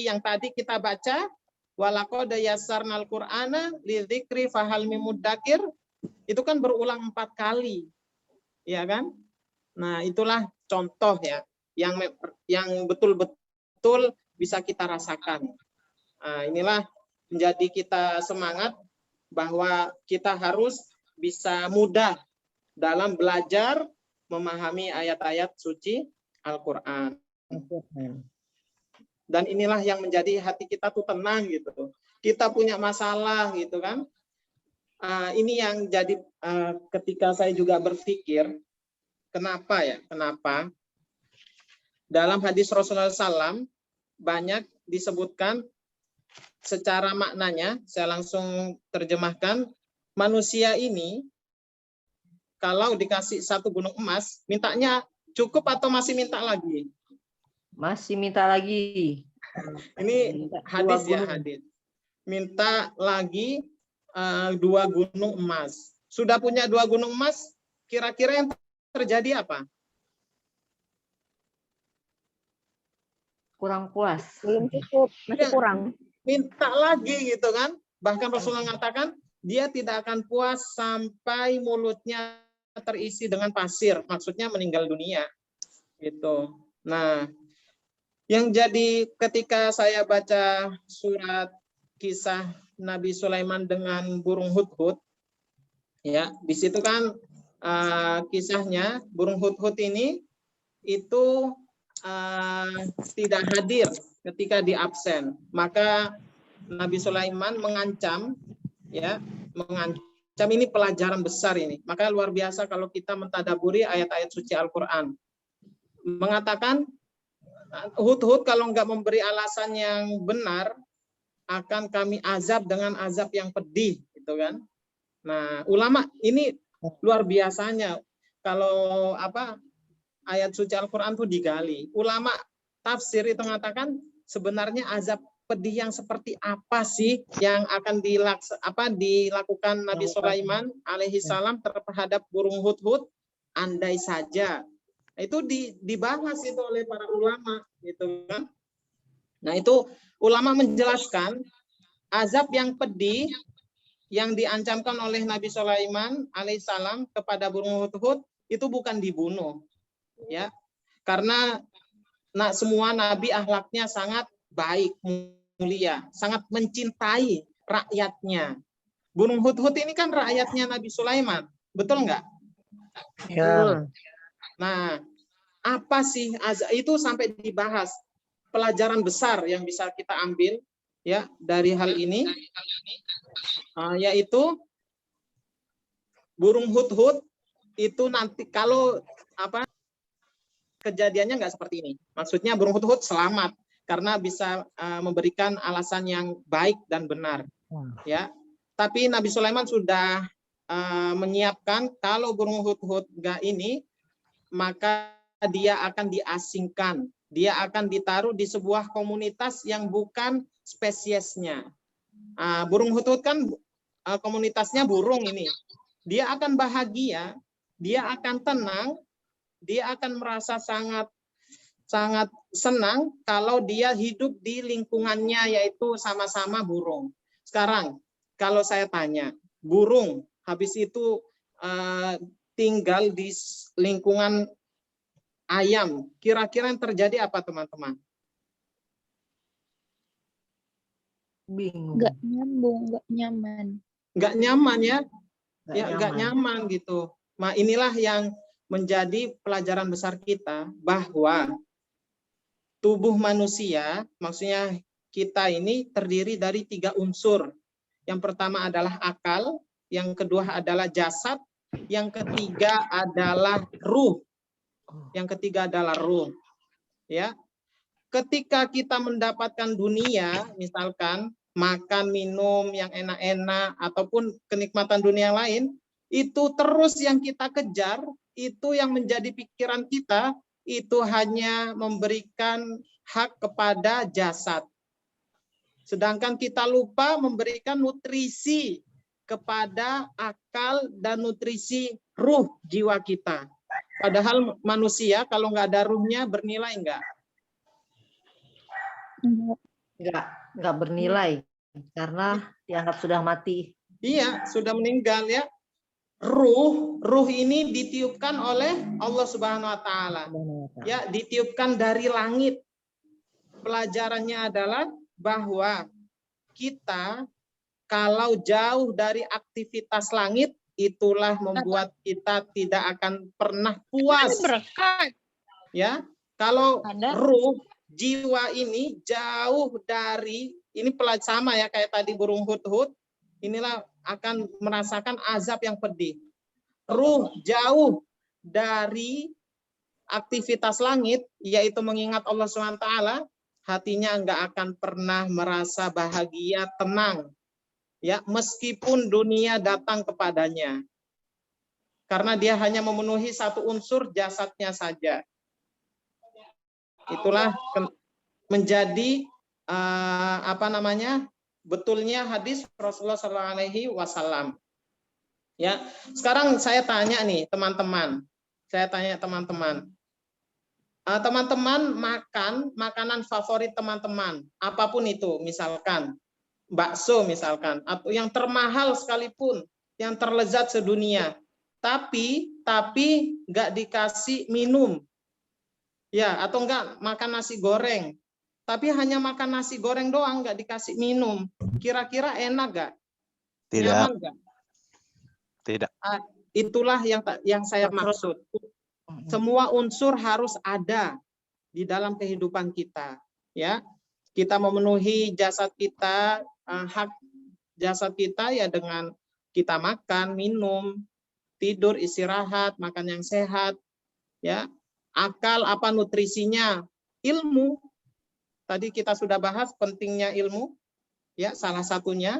yang tadi kita baca, walaqad yassarnal qur'ana lidzikri fahal mim mudzakir, itu kan berulang 4 kali. Ya kan? Nah, itulah contoh ya yang betul-betul bisa kita rasakan. Nah, inilah menjadi kita semangat bahwa kita harus bisa mudah dalam belajar memahami ayat-ayat suci Al-Qur'an. Dan inilah yang menjadi hati kita tuh tenang gitu. Kita punya masalah gitu kan. Ini yang jadi ketika saya juga berpikir, kenapa dalam hadis Rasulullah SAW banyak disebutkan secara maknanya, saya langsung terjemahkan, manusia ini kalau dikasih 1 gunung emas, mintanya cukup atau masih minta lagi? Masih minta lagi. Ini Minta hadis 2 ya, gunung. hadis. Minta lagi 2 gunung emas. Sudah punya 2 gunung emas, kira-kira yang terjadi apa? Kurang puas. Belum cukup, masih Ya. kurang. Minta lagi gitu kan. Bahkan Rasulullah mengatakan dia tidak akan puas sampai mulutnya terisi dengan pasir. Maksudnya meninggal dunia. Gitu. Nah, yang jadi ketika saya baca surat kisah Nabi Sulaiman dengan burung hudhud, ya, di situ kan kisahnya burung hudhud ini itu tidak hadir ketika di absen. Maka Nabi Sulaiman mengancam, ya, mengancam, ini pelajaran besar ini. Maka luar biasa kalau kita mentadaburi ayat-ayat suci Al-Quran. Mengatakan hudhud kalau nggak memberi alasan yang benar, akan kami azab dengan azab yang pedih, gitu kan. Nah, ulama ini luar biasanya kalau ayat suci Al-Quran itu digali. Ulama tafsir itu mengatakan sebenarnya azab pedih yang seperti apa sih yang akan dilakukan Nabi Sulaiman alaihi salam terhadap burung hudhud, andai saja. Itu dibahas itu oleh para ulama, gitu kan. Nah, itu ulama menjelaskan azab yang pedih yang diancamkan oleh Nabi Sulaiman alaihissalam kepada burung hudhud itu bukan dibunuh, ya, karena semua nabi akhlaknya sangat baik, mulia, sangat mencintai rakyatnya. Burung hudhud ini kan rakyatnya Nabi Sulaiman, betul nggak? Betul. Nah, apa sih azab itu sampai dibahas? Pelajaran besar yang bisa kita ambil, ya, dari hal ini, yaitu burung hudhud itu nanti kalau kejadiannya nggak seperti ini. Maksudnya burung hudhud selamat karena bisa memberikan alasan yang baik dan benar, ya. Tapi Nabi Sulaiman sudah menyiapkan kalau burung hudhud nggak ini, maka dia akan diasingkan. Dia akan ditaruh di sebuah komunitas yang bukan spesiesnya. Burung hudhud kan komunitasnya burung ini. Dia akan bahagia, dia akan tenang, dia akan merasa sangat senang kalau dia hidup di lingkungannya, yaitu sama-sama burung. Sekarang kalau saya tanya, burung habis itu tinggal di lingkungan ayam, kira-kira yang terjadi apa, teman-teman? Bingung. Nggak nyambung, nggak nyaman. Nggak nyaman, ya? Nggak Ya, nggak nyaman gitu. Nah, inilah yang menjadi pelajaran besar kita, bahwa tubuh manusia, maksudnya kita ini terdiri dari 3 unsur. Yang pertama adalah akal, yang kedua adalah jasad, yang ketiga adalah ruh. Yang ketiga adalah ruh. Ya. Ketika kita mendapatkan dunia, misalkan makan, minum yang enak-enak ataupun kenikmatan dunia lain, itu terus yang kita kejar, itu yang menjadi pikiran kita, itu hanya memberikan hak kepada jasad. Sedangkan kita lupa memberikan nutrisi kepada akal dan nutrisi ruh jiwa kita. Padahal manusia kalau nggak ada ruhnya bernilai nggak? Nggak bernilai karena dianggap sudah mati. Iya, sudah meninggal, ya. Ruh ini ditiupkan oleh Allah Subhanahu wa taala. Ya, ditiupkan dari langit. Pelajarannya adalah bahwa kita kalau jauh dari aktivitas langit, itulah membuat kita tidak akan pernah puas. Ya, kalau ruh jiwa ini jauh dari, ini sama ya kayak tadi burung hudhud, inilah akan merasakan azab yang pedih. Ruh jauh dari aktivitas langit, yaitu mengingat Allah SWT, hatinya nggak akan pernah merasa bahagia, tenang, ya, meskipun dunia datang kepadanya. karena dia hanya memenuhi satu unsur jasadnya saja. Itulah menjadi betulnya hadis Rasulullah SAW. Ya, sekarang saya tanya nih teman-teman. Teman-teman makan makanan favorit teman-teman, apapun itu, misalkan bakso misalkan, atau yang termahal sekalipun, yang terlezat sedunia, tapi nggak dikasih minum, ya, atau enggak makan nasi goreng, tapi hanya makan nasi goreng doang, nggak dikasih minum, kira-kira enak nggak? Tidak. Nyaman nggak? Tidak. Itulah yang saya maksud. Semua unsur harus ada di dalam kehidupan kita, ya. Kita memenuhi jasad kita, hak jasad kita ya dengan kita makan, minum, tidur, istirahat, makan yang sehat, ya. Akal apa nutrisinya? Ilmu. Tadi kita sudah bahas pentingnya ilmu, ya, salah satunya.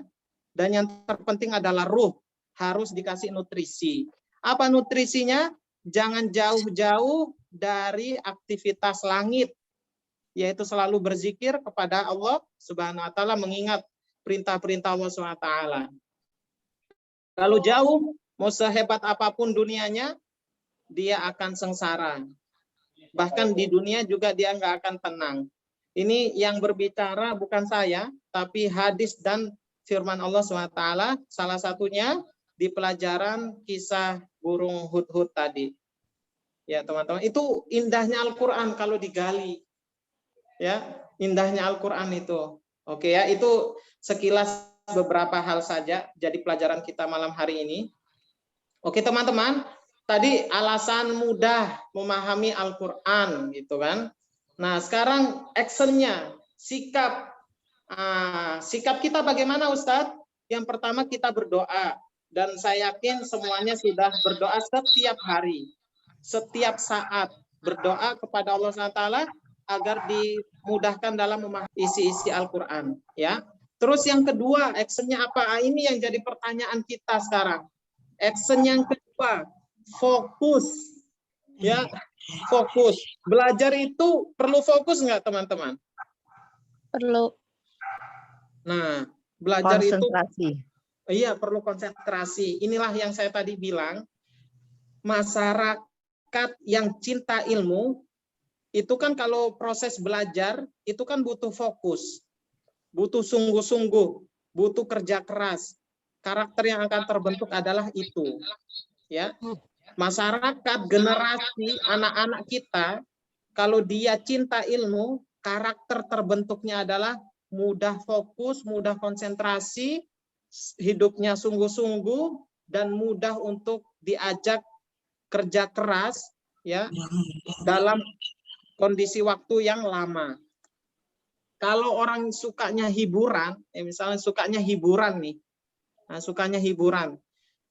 Dan yang terpenting adalah ruh, harus dikasih nutrisi. Apa nutrisinya? Jangan jauh-jauh dari aktivitas langit, yaitu selalu berzikir kepada Allah Subhanahu wa taala, mengingat perintah-perintah Allah Subhanahu wa taala. Kalau jauh, mau sehebat apapun dunianya, dia akan sengsara. Bahkan di dunia juga dia nggak akan tenang. Ini yang berbicara bukan saya, tapi hadis dan firman Allah Subhanahu wa taala, salah satunya di pelajaran kisah burung hudhud tadi. Ya, teman-teman, itu indahnya Al-Qur'an kalau digali. Ya, indahnya Al-Qur'an itu. Oke ya, itu sekilas beberapa hal saja jadi pelajaran kita malam hari ini. Oke, teman-teman, tadi alasan mudah memahami Al-Qur'an gitu kan. Nah, sekarang actionnya, sikap kita bagaimana, Ustadz? Yang pertama kita berdoa. Dan saya yakin semuanya sudah berdoa setiap hari, setiap saat, berdoa kepada Allah SWT agar dimudahkan dalam memahami isi-isi Al-Quran. Ya. Terus yang kedua, actionnya apa? Ini yang jadi pertanyaan kita sekarang. Action yang kedua, fokus. Ya, fokus. Belajar itu perlu fokus nggak, teman-teman? Perlu. Nah, belajar Konsentrasi. Iya, perlu konsentrasi. Inilah yang saya tadi bilang, masyarakat yang cinta ilmu, itu kan kalau proses belajar, itu kan butuh fokus, butuh sungguh-sungguh, butuh kerja keras. Karakter yang akan terbentuk adalah itu. Ya, masyarakat, generasi, anak-anak kita, kalau dia cinta ilmu, karakter terbentuknya adalah mudah fokus, mudah konsentrasi, hidupnya sungguh-sungguh, dan mudah untuk diajak kerja keras, ya, dalam kondisi waktu yang lama. Kalau orang sukanya hiburan, misalnya sukanya hiburan nih, sukanya hiburan,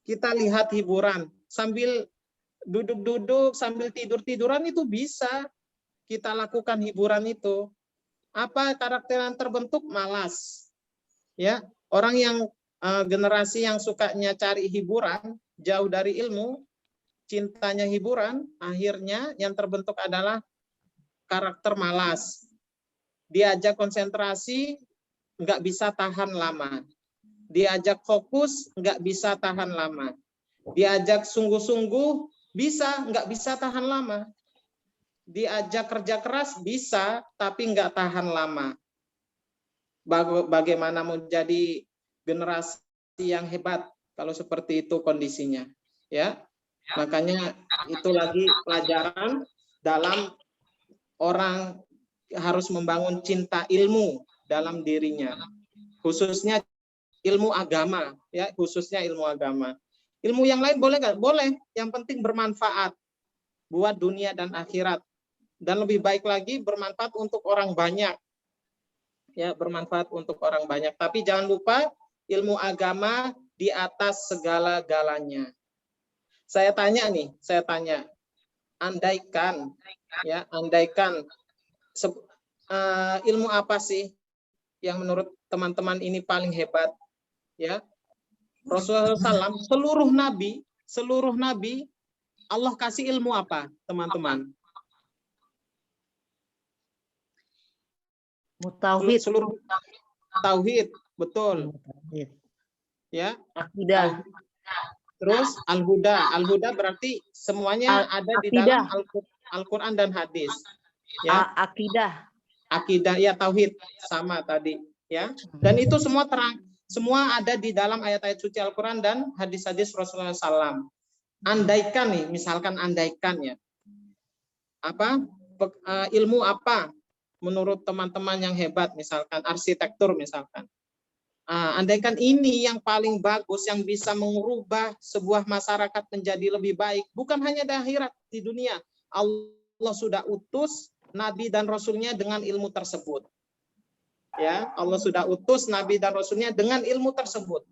kita lihat hiburan sambil duduk-duduk, sambil tidur-tiduran, itu bisa kita lakukan hiburan itu. Apa karakter yang terbentuk? Malas. Ya, orang yang generasi yang sukanya cari hiburan, jauh dari ilmu, cintanya hiburan, akhirnya yang terbentuk adalah karakter malas. Diajak konsentrasi, nggak bisa tahan lama. Diajak fokus, nggak bisa tahan lama. Diajak sungguh-sungguh, bisa, nggak bisa tahan lama. Diajak kerja keras, bisa, tapi nggak tahan lama. Bagaimana menjadi generasi yang hebat kalau seperti itu kondisinya, ya. Makanya itu lagi pelajaran dalam orang harus membangun cinta ilmu dalam dirinya, khususnya ilmu agama, ya, khususnya ilmu agama. Ilmu yang lain boleh nggak? Boleh, yang penting bermanfaat buat dunia dan akhirat, dan lebih baik lagi bermanfaat untuk orang banyak, ya, bermanfaat untuk orang banyak. Tapi jangan lupa ilmu agama di atas segala-galanya. Saya tanya, andaikan, ya, ilmu apa sih yang menurut teman-teman ini paling hebat? Ya, Rasulullah SAW, seluruh nabi, seluruh nabi Allah kasih ilmu apa, teman-teman? Mutauhid. Seluruh tauhid, betul. Mutauhid. Ya. Akidah. Terus al-huda. Al-huda berarti semuanya ada di dalam Al-Qur'an dan hadis. Ya. Akidah. Akidah, ya, tauhid sama tadi, ya. Dan itu semua semua ada di dalam ayat-ayat suci Al-Qur'an dan hadis-hadis Rasulullah SAW. Andaikan nih, misalkan andaikan ya. Ilmu apa menurut teman-teman yang hebat, misalkan arsitektur misalkan. Andaikan ini yang paling bagus yang bisa mengubah sebuah masyarakat menjadi lebih baik, bukan hanya di akhirat, di dunia. Allah sudah utus Nabi dan Rasulnya dengan ilmu tersebut. Ya, Allah sudah utus Nabi dan Rasulnya dengan ilmu tersebut.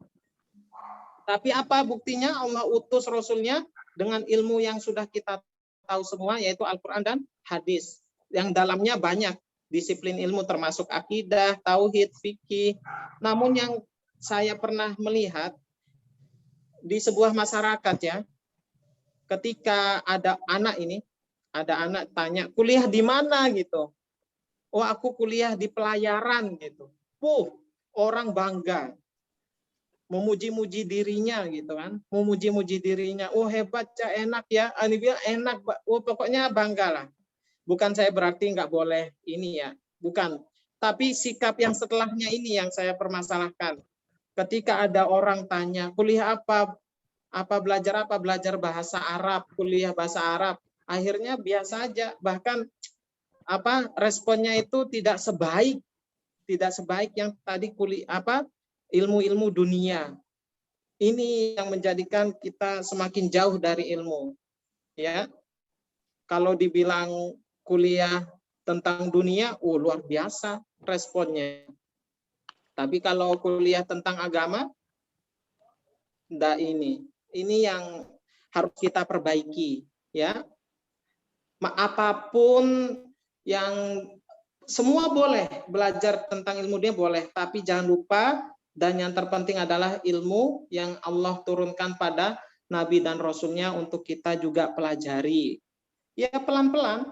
Tapi apa buktinya Allah utus Rasulnya dengan ilmu yang sudah kita tahu semua, yaitu Al-Quran dan hadis. Yang dalamnya banyak disiplin ilmu termasuk akidah, tauhid, fikih. Namun yang saya pernah melihat di sebuah masyarakat ya, ketika ada anak tanya, kuliah di mana gitu. Oh, aku kuliah di pelayaran gitu. Orang bangga. Memuji-muji dirinya gitu kan. Memuji-muji dirinya. Oh, hebat ya, enak ya. Ini bilang enak, oh pokoknya bangga lah. Bukan saya berarti nggak boleh ini ya. Bukan. Tapi sikap yang setelahnya ini yang saya permasalahkan. Ketika ada orang tanya, kuliah apa? Belajar bahasa Arab, kuliah bahasa Arab. Akhirnya biasa aja, bahkan responnya itu tidak sebaik yang tadi ilmu-ilmu dunia. Ini yang menjadikan kita semakin jauh dari ilmu. Ya. Kalau dibilang kuliah tentang dunia, luar biasa responnya. Tapi kalau kuliah tentang agama, enggak ini. Ini yang harus kita perbaiki, ya. Apapun yang semua boleh belajar tentang ilmu dia boleh, tapi jangan lupa dan yang terpenting adalah ilmu yang Allah turunkan pada Nabi dan Rasulnya untuk kita juga pelajari. Ya pelan-pelan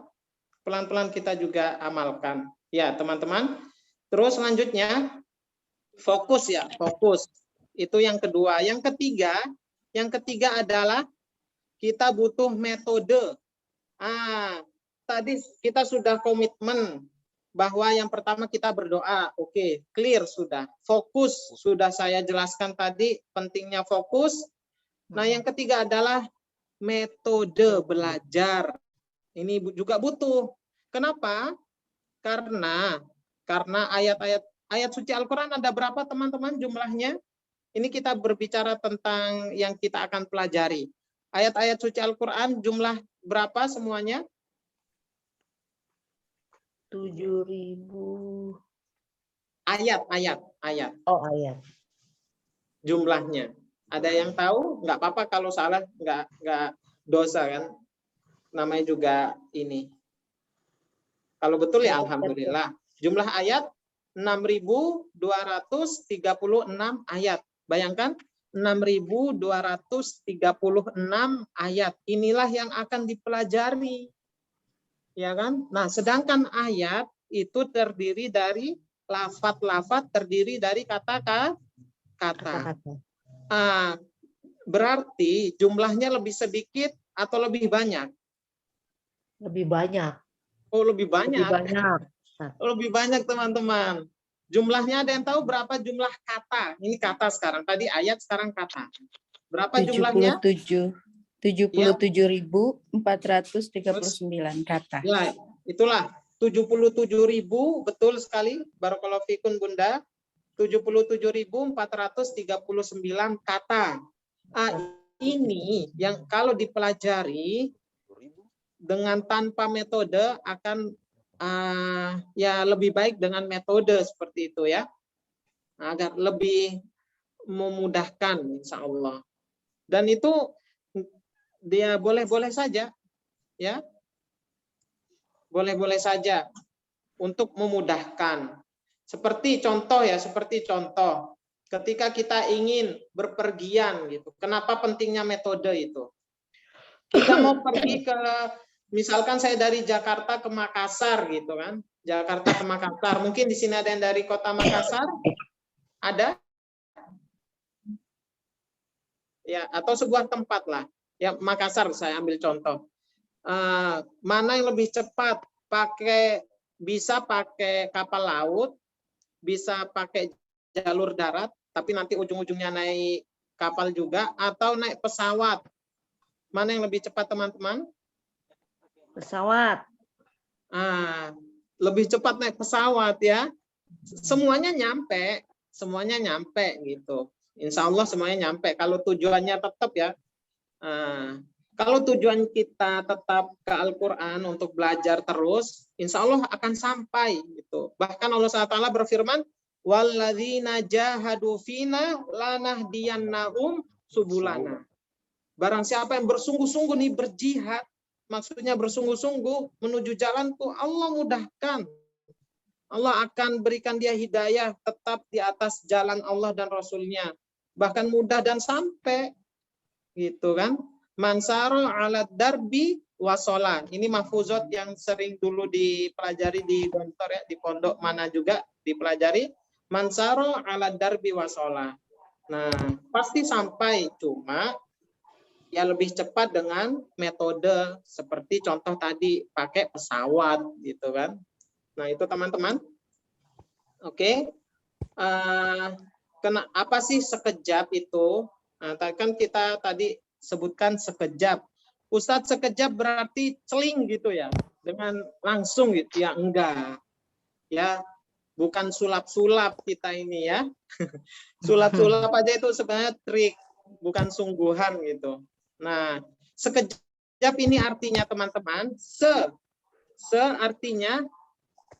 kita juga amalkan. Ya teman-teman. Terus selanjutnya fokus ya, fokus. Itu yang kedua. Yang ketiga adalah kita butuh metode. Tadi kita sudah komitmen bahwa yang pertama kita berdoa. Oke, clear sudah. Fokus sudah saya jelaskan tadi pentingnya fokus. Nah, yang ketiga adalah metode belajar. Ini juga butuh. Kenapa? Karena ayat suci Al-Qur'an ada berapa teman-teman jumlahnya? Ini kita berbicara tentang yang kita akan pelajari. Ayat-ayat suci Al-Qur'an jumlah berapa semuanya? 7.000 ayat. Oh, ayat. Jumlahnya. Ada yang tahu? Nggak apa-apa kalau salah, nggak dosa kan. Namanya juga ini. Kalau betul ya alhamdulillah. Jumlah ayat 6.236 ayat. Bayangkan 6.236 ayat. Inilah yang akan dipelajari. Ya kan? Nah, sedangkan ayat itu terdiri dari lafaz-lafaz, terdiri dari kata-kata. Berarti jumlahnya lebih sedikit atau lebih banyak? Lebih banyak. Oh, lebih banyak. Lebih banyak. Lebih banyak, teman-teman. Jumlahnya ada yang tahu berapa jumlah kata? Ini kata sekarang. Tadi ayat, sekarang kata. Berapa jumlahnya? 77.439 kata. Ya, itulah 77.000, betul sekali. Barakallahu fikun Bunda. 77.439 kata. Ini yang kalau dipelajari dengan tanpa metode akan ya lebih baik dengan metode seperti itu ya. Agar lebih memudahkan insya Allah. Dan itu dia boleh-boleh saja ya. Boleh-boleh saja untuk memudahkan. Seperti contoh ketika kita ingin berpergian gitu. Kenapa pentingnya metode itu? Kita mau pergi ke, misalkan saya dari Jakarta ke Makassar gitu kan. Jakarta ke Makassar. Mungkin di sini ada yang dari kota Makassar? Ada? Ya, atau sebuah tempat lah. Ya, Makassar saya ambil contoh. Mana yang lebih cepat? Bisa pakai kapal laut, bisa pakai jalur darat, tapi nanti ujung-ujungnya naik kapal juga, atau naik pesawat. Mana yang lebih cepat, teman-teman? Pesawat. Lebih cepat naik pesawat ya. Semuanya nyampe gitu. Insya Allah semuanya nyampe. Kalau tujuannya tetap ya. Kalau tujuan kita tetap ke Al-Quran untuk belajar terus, insya Allah akan sampai gitu. Bahkan Allah SWT berfirman, walladzina jahadu fina lanahdiyannahum subulana. Barang siapa yang bersungguh-sungguh nih berjihad, maksudnya bersungguh-sungguh menuju jalanku, Allah mudahkan. Allah akan berikan dia hidayah tetap di atas jalan Allah dan Rasulnya. Bahkan mudah dan sampai. Gitu kan. Mansaro ala darbi wasola. Ini mahfuzot yang sering dulu dipelajari di Gontor ya, di pondok mana juga dipelajari. Mansaro ala darbi wasola. Nah, pasti sampai, cuma ya lebih cepat dengan metode seperti contoh tadi pakai pesawat gitu kan. Nah, itu teman-teman. Oke. Apa sih sekejap itu? Nah, kan kita tadi sebutkan sekejap. Ustadz, sekejap berarti celing gitu ya, dengan langsung gitu ya? Enggak. Ya, bukan sulap-sulap kita ini ya. Sulap-sulap aja itu sebenarnya trik, bukan sungguhan gitu. Nah, sekejap ini artinya teman-teman, artinya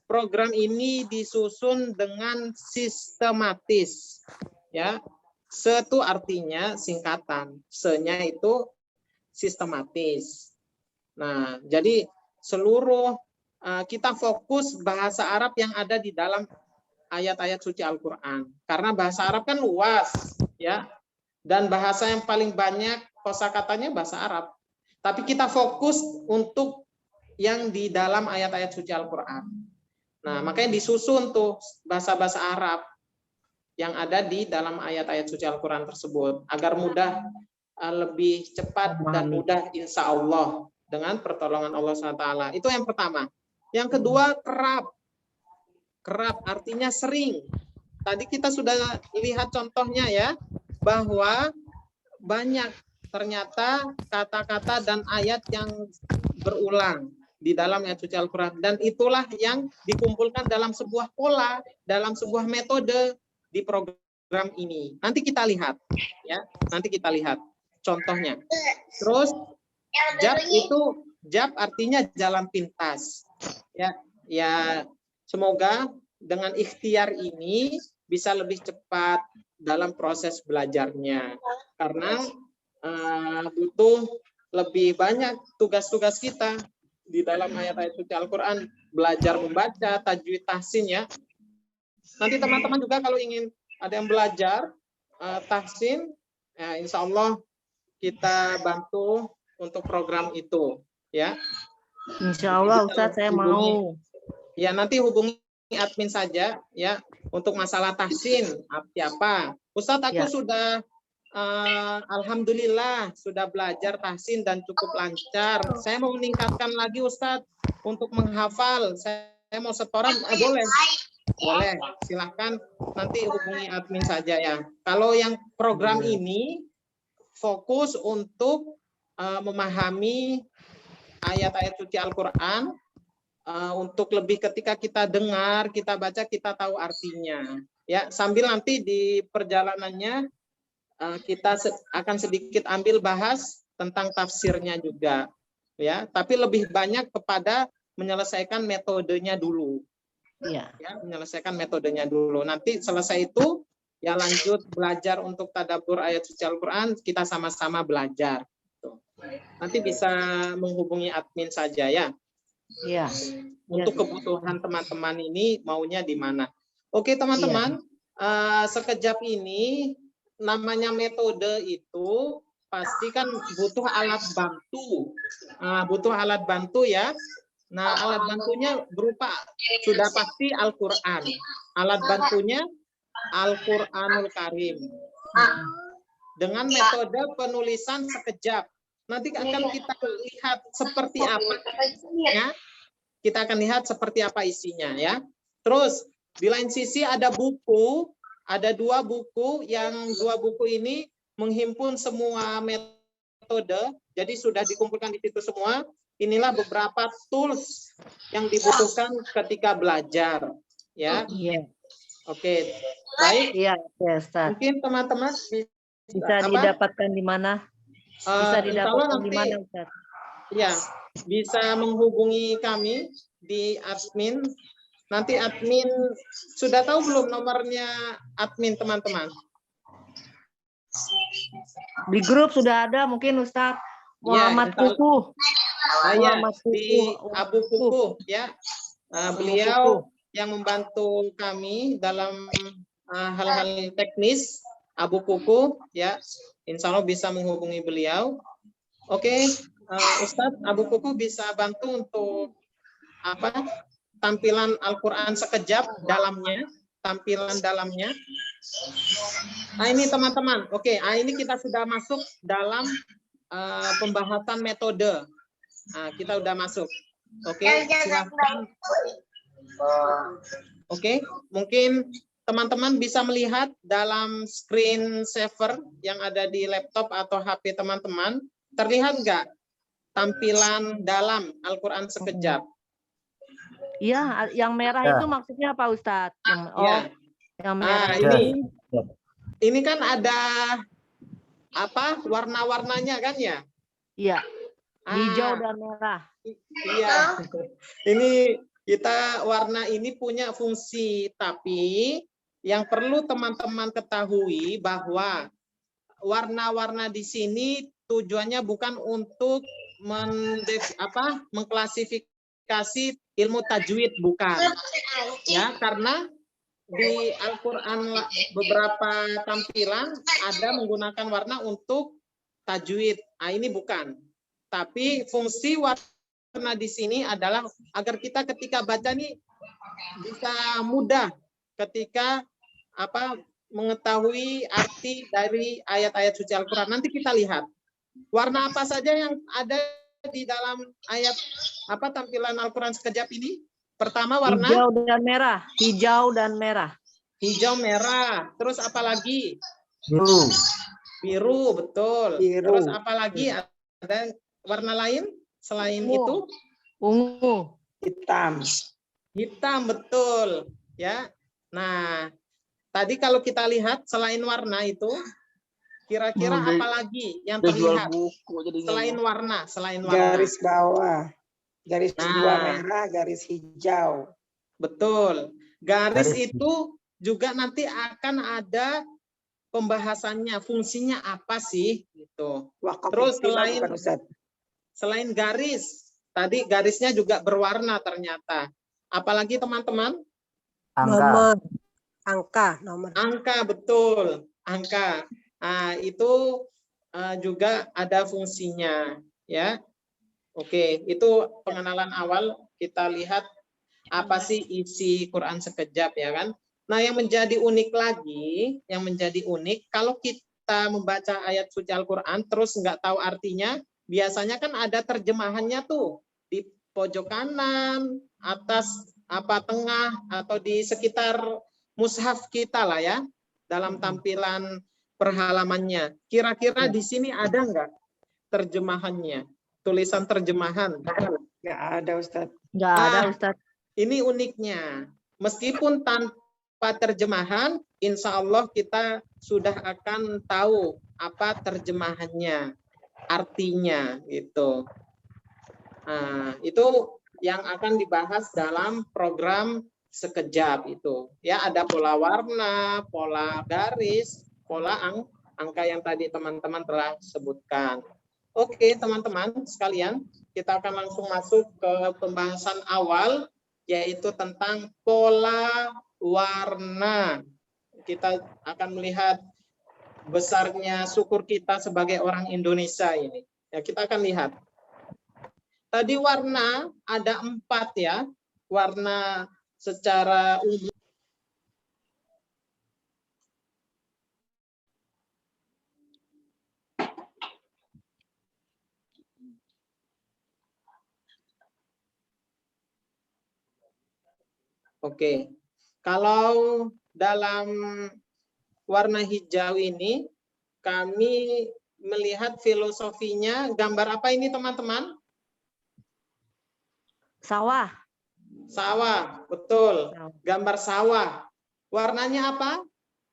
program ini disusun dengan sistematis. Ya. Itu artinya singkatan. Se-nya itu sistematis. Nah, jadi seluruh kita fokus bahasa Arab yang ada di dalam ayat-ayat suci Al-Qur'an. Karena bahasa Arab kan luas, ya. Dan bahasa yang paling banyak kosakatanya bahasa Arab. Tapi kita fokus untuk yang di dalam ayat-ayat suci Al-Qur'an. Nah, makanya disusun tuh bahasa-bahasa Arab yang ada di dalam ayat-ayat suci Al-Quran tersebut, agar mudah, lebih cepat dan mudah insya Allah dengan pertolongan Allah SWT. Itu yang pertama. Yang kedua, kerap. Kerap artinya sering. Tadi kita sudah lihat contohnya ya, bahwa banyak ternyata kata-kata dan ayat yang berulang di dalam ayat suci Al-Quran. Dan itulah yang dikumpulkan dalam sebuah pola, dalam sebuah metode, di program ini. Nanti kita lihat ya, nanti kita lihat contohnya. Terus jab artinya jalan pintas. Ya, semoga dengan ikhtiar ini bisa lebih cepat dalam proses belajarnya. Karena butuh lebih banyak tugas-tugas kita di dalam ayat-ayat suci Al-Qur'an, belajar membaca, tajwid, tahsin ya. Nanti teman-teman juga kalau ingin ada yang belajar tahsin, ya insya Allah kita bantu untuk program itu, ya. Insya Allah Ustadz saya mau. Ya nanti hubungi admin saja, ya untuk masalah tahsin apa. Ustadz aku sudah alhamdulillah sudah belajar tahsin dan cukup lancar. Saya mau meningkatkan lagi Ustadz untuk menghafal. Saya mau setoran, boleh. Boleh, silahkan nanti hubungi admin saja ya. Kalau yang program ini fokus untuk memahami ayat-ayat suci Al-Quran, untuk lebih ketika kita dengar, kita baca, kita tahu artinya. Ya, sambil nanti di perjalanannya kita akan sedikit ambil bahas tentang tafsirnya juga. Ya, tapi lebih banyak kepada menyelesaikan metodenya dulu. Ya, menyelesaikan metodenya dulu. Nanti selesai itu ya lanjut belajar untuk tadabbur ayat suci Al-Qur'an, kita sama-sama belajar. Nanti bisa menghubungi admin saja ya. Iya. Untuk kebutuhan teman-teman ini maunya di mana. Oke teman-teman, sekejap ini namanya metode itu pasti kan butuh alat bantu. Butuh alat bantu ya. Nah, alat bantunya berupa sudah pasti Al-Qur'an. Alat bantunya Al-Qur'anul Karim. Dengan metode penulisan sekejap. Nanti akan kita lihat seperti apa isinya. Kita akan lihat seperti apa isinya ya. Terus di lain sisi ada buku, ada 2 buku, yang 2 buku ini menghimpun semua metode, jadi sudah dikumpulkan di situ semua. Inilah beberapa tools yang dibutuhkan ketika belajar, ya. Iya. Oke, baik. Iya, Ustaz. Mungkin teman-teman Bisa didapatkan di mana? Bisa didapatkan di mana, Ustaz? Ya, bisa menghubungi kami di admin. Nanti admin sudah tahu belum nomornya admin, teman-teman? Di grup sudah ada mungkin Ustaz. Muhammad Ya, Kuku. ya, Muhammad di Kuku. Abu Kuku ya. Beliau yang membantu kami dalam hal-hal teknis, Abu Kuku ya. Insya Allah bisa menghubungi beliau. Oke, Ustadz Abu Kuku bisa bantu untuk apa? Tampilan Al-Qur'an sekejap dalamnya, tampilan dalamnya. Nah, ini teman-teman. Oke, ini kita sudah masuk dalam pembahasan metode. Nah, kita udah masuk. Oke, silahkan. Oke, mungkin teman-teman bisa melihat dalam screen saver yang ada di laptop atau HP teman-teman. Terlihat nggak tampilan dalam Al-Qur'an sekejap? Iya, yang merah Ya. itu maksudnya apa, Ustadz? Ya. Yang merah Ini kan ada apa warna-warnanya kan ya? Iya. Hijau dan merah. Iya. Ini kita warna ini punya fungsi, tapi yang perlu teman-teman ketahui bahwa warna-warna di sini tujuannya bukan untuk mengklasifikasi ilmu tajwid, bukan. Ya, karena di Al-Qur'an beberapa tampilan ada menggunakan warna untuk tajwid. Nah, ini bukan. Tapi fungsi warna di sini adalah agar kita ketika baca nih bisa mudah ketika mengetahui arti dari ayat-ayat suci Al-Qur'an. Nanti kita lihat warna apa saja yang ada di dalam ayat tampilan Al-Qur'an sekejap ini. Pertama warna hijau dan merah. Hijau dan merah. Hijau, merah. Terus apa lagi? Biru. Biru, betul. Biru. Terus apa lagi? Ada warna lain selain Ungu. itu? Ungu. Hitam. Hitam, betul. Ya. Nah, tadi kalau kita lihat selain warna itu, kira-kira apa lagi yang terlihat selain warna? Selain warna. Garis bawah. Garis Nah. 2 merah, garis hijau. Betul. Garis Garis. itu juga nanti akan ada pembahasannya, fungsinya apa sih gitu. Wakaf Terus istilah bukan, Ustaz? selain garis, tadi garisnya juga berwarna ternyata. Apalagi teman-teman? Angka. Nomor. Angka, betul. Angka. Nah, itu juga ada fungsinya, ya. Oke, itu pengenalan awal. Kita lihat apa sih isi Quran sekejap, ya kan? Nah, yang menjadi unik lagi, kalau kita membaca ayat suci Al-Qur'an terus nggak tahu artinya, biasanya kan ada terjemahannya tuh di pojok kanan, atas, tengah, atau di sekitar mushaf kita lah ya, dalam tampilan perhalamannya. Kira-kira di sini ada nggak terjemahannya? Tulisan terjemahan? Nggak ada, Ustaz. Nggak ada, Ustadz. Ini uniknya. Meskipun tanpa terjemahan, insya Allah kita sudah akan tahu apa terjemahannya, artinya gitu. Nah, itu yang akan dibahas dalam program sekejap itu. Ya, ada pola warna, pola garis, pola angka yang tadi teman-teman telah sebutkan. Oke, teman-teman sekalian, kita akan langsung masuk ke pembahasan awal, yaitu tentang pola warna. kita akan melihat besarnya syukur kita sebagai orang Indonesia ini. Ya, kita akan lihat. Tadi warna ada 4 ya, warna secara umum. Oke, kalau dalam warna hijau ini, kami melihat filosofinya, gambar apa ini teman-teman? Sawah. Sawah, betul. Sawah. Gambar sawah. Warnanya apa?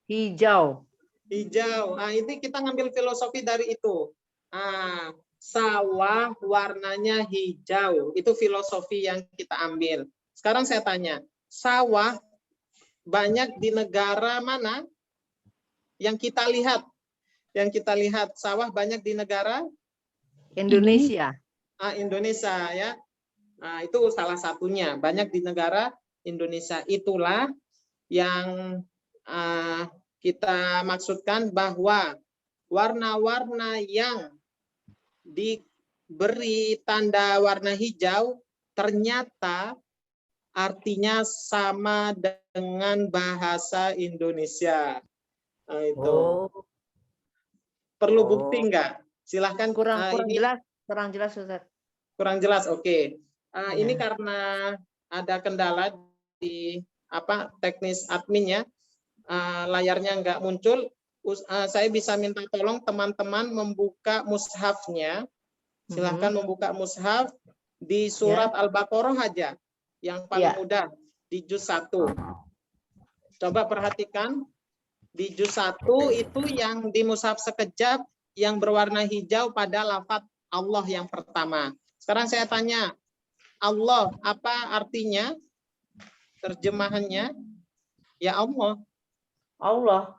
Hijau. Hijau. Nah, ini kita ngambil filosofi dari itu. Nah, sawah warnanya hijau. Itu filosofi yang kita ambil. Sekarang saya tanya, sawah banyak di negara mana? Yang kita lihat. Yang kita lihat sawah banyak di negara Indonesia. Indonesia ya. Nah, itu salah satunya. Banyak di negara Indonesia. Itulah yang kita maksudkan bahwa warna-warna yang diberi tanda warna hijau ternyata artinya sama dengan bahasa Indonesia. Nah, itu. Perlu bukti enggak? Silahkan. Kurang ini jelas, kurang jelas Ustaz. kurang jelas. Oke. Ya. Ini karena ada kendala di teknis adminnya, layarnya nggak muncul. Saya bisa minta tolong teman-teman membuka mushafnya. Silahkan membuka mushaf di surat Al-Baqarah aja, yang paling mudah di juz 1. Coba perhatikan di juz 1 itu yang di mushaf sekejap yang berwarna hijau pada lafaz Allah yang pertama. Sekarang saya tanya, Allah apa artinya? Terjemahannya? Ya Allah. Allah.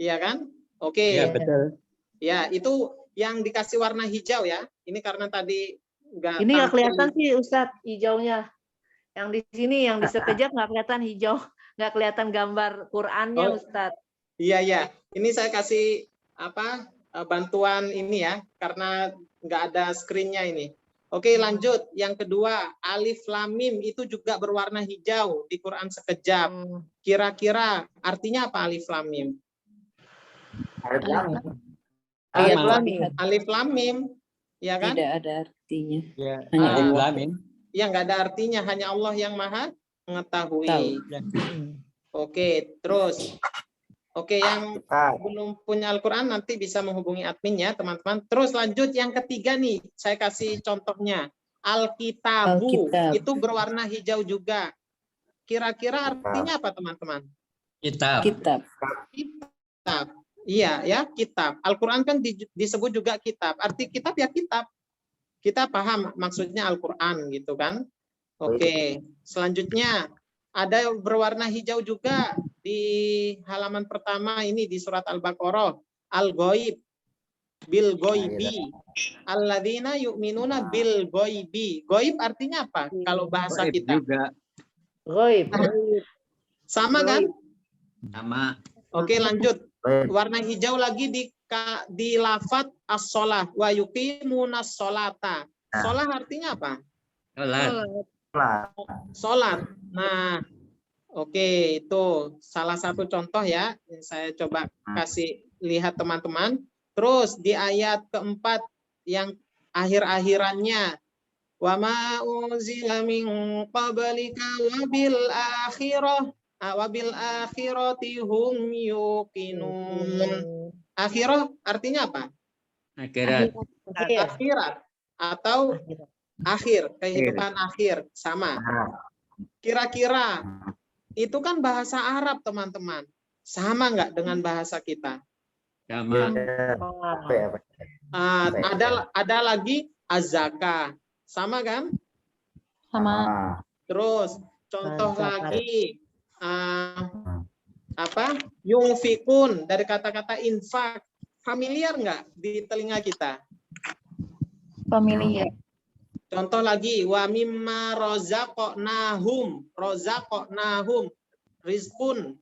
Iya kan? Oke. Iya, betul. Ya, itu yang dikasih warna hijau ya. Ini karena tadi Ini nggak kelihatan sih Ustadz hijaunya. Yang di sini yang di sekejap nggak kelihatan hijau, nggak kelihatan gambar Qur'annya Ustadz. Iya ya. Ini saya kasih bantuan ini ya, karena nggak ada screen-nya ini. Oke, lanjut. Yang kedua, alif lam mim itu juga berwarna hijau di Quran sekejap. Kira-kira artinya apa alif lam mim? Alif lam mim, ya kan? Tidak ada artinya. Ya, Hanya alif Allah. lam mim. Ya, nggak ada artinya, hanya Allah yang maha mengetahui. Tahu. Oke, terus. Oke, yang belum punya Al-Quran nanti bisa menghubungi admin ya, teman-teman. Terus lanjut yang ketiga nih, saya kasih contohnya. Alkitabu, Alkitab. itu berwarna hijau juga. Kira-kira artinya apa, teman-teman? Kitab. Kitab. Kitab. Iya, ya, kitab. Al-Quran kan disebut juga kitab. Arti kitab ya kitab. Kita paham maksudnya Al-Quran gitu kan. Oke, selanjutnya ada berwarna hijau juga di halaman pertama ini di surat Al-Baqarah. Al-Ghaib, bil ghaibi. Alladzina yu'minuna bil ghaibi. Ghaib artinya apa? Kalau bahasa kita. Juga. Ghaib. Sama kan? Sama. Oke, lanjut. Warna hijau lagi di lafadz as-shalah wa yuqimunas sholata. Sholah artinya apa? Sholat. Nah, oke, itu salah satu contoh ya. Saya coba kasih lihat teman-teman. Terus di ayat keempat yang akhir-akhirannya, wa ma unzila min qablika wabil akhirati hum yuqinun. Akhirah artinya apa? Akhirat. Akhirat atau akhir, kehidupan akhir, sama. Kira-kira itu kan bahasa Arab, teman-teman. Sama nggak dengan bahasa kita? Sama. Ada lagi az-zakah. Sama kan? Sama. Terus contoh lagi yungfikun dari kata-kata infak. Familiar nggak di telinga kita? Familiar. Contoh lagi, wa mimma rozaqnahum, rizqun.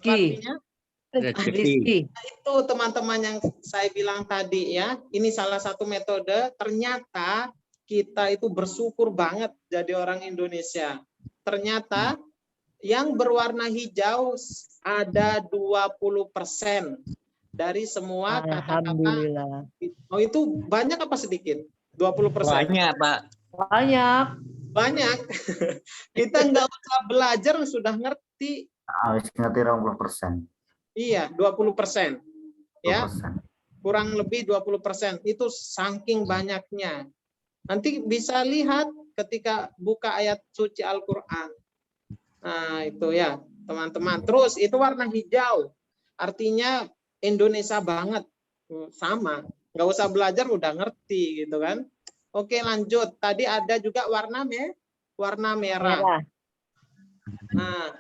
artinya? Rezeki. Rizki. Itu teman-teman yang saya bilang tadi ya, ini salah satu metode. Ternyata kita itu bersyukur banget jadi orang Indonesia. Ternyata yang berwarna hijau ada 20% dari semua kata-kata. Alhamdulillah. Oh, itu banyak apa sedikit? 20%. Banyak, Pak. Banyak. Banyak. Kita nggak usah belajar sudah ngerti. Harus ngerti 20%. Iya, 20%. Ya, 20%. kurang lebih 20%. Itu saking banyaknya. Nanti bisa lihat ketika buka ayat suci Al-Quran. Nah, itu ya, teman-teman. Terus itu warna hijau. Artinya Indonesia banget. Sama. Nggak usah belajar udah ngerti gitu kan. Oke, lanjut. Tadi ada juga warna merah. Nah,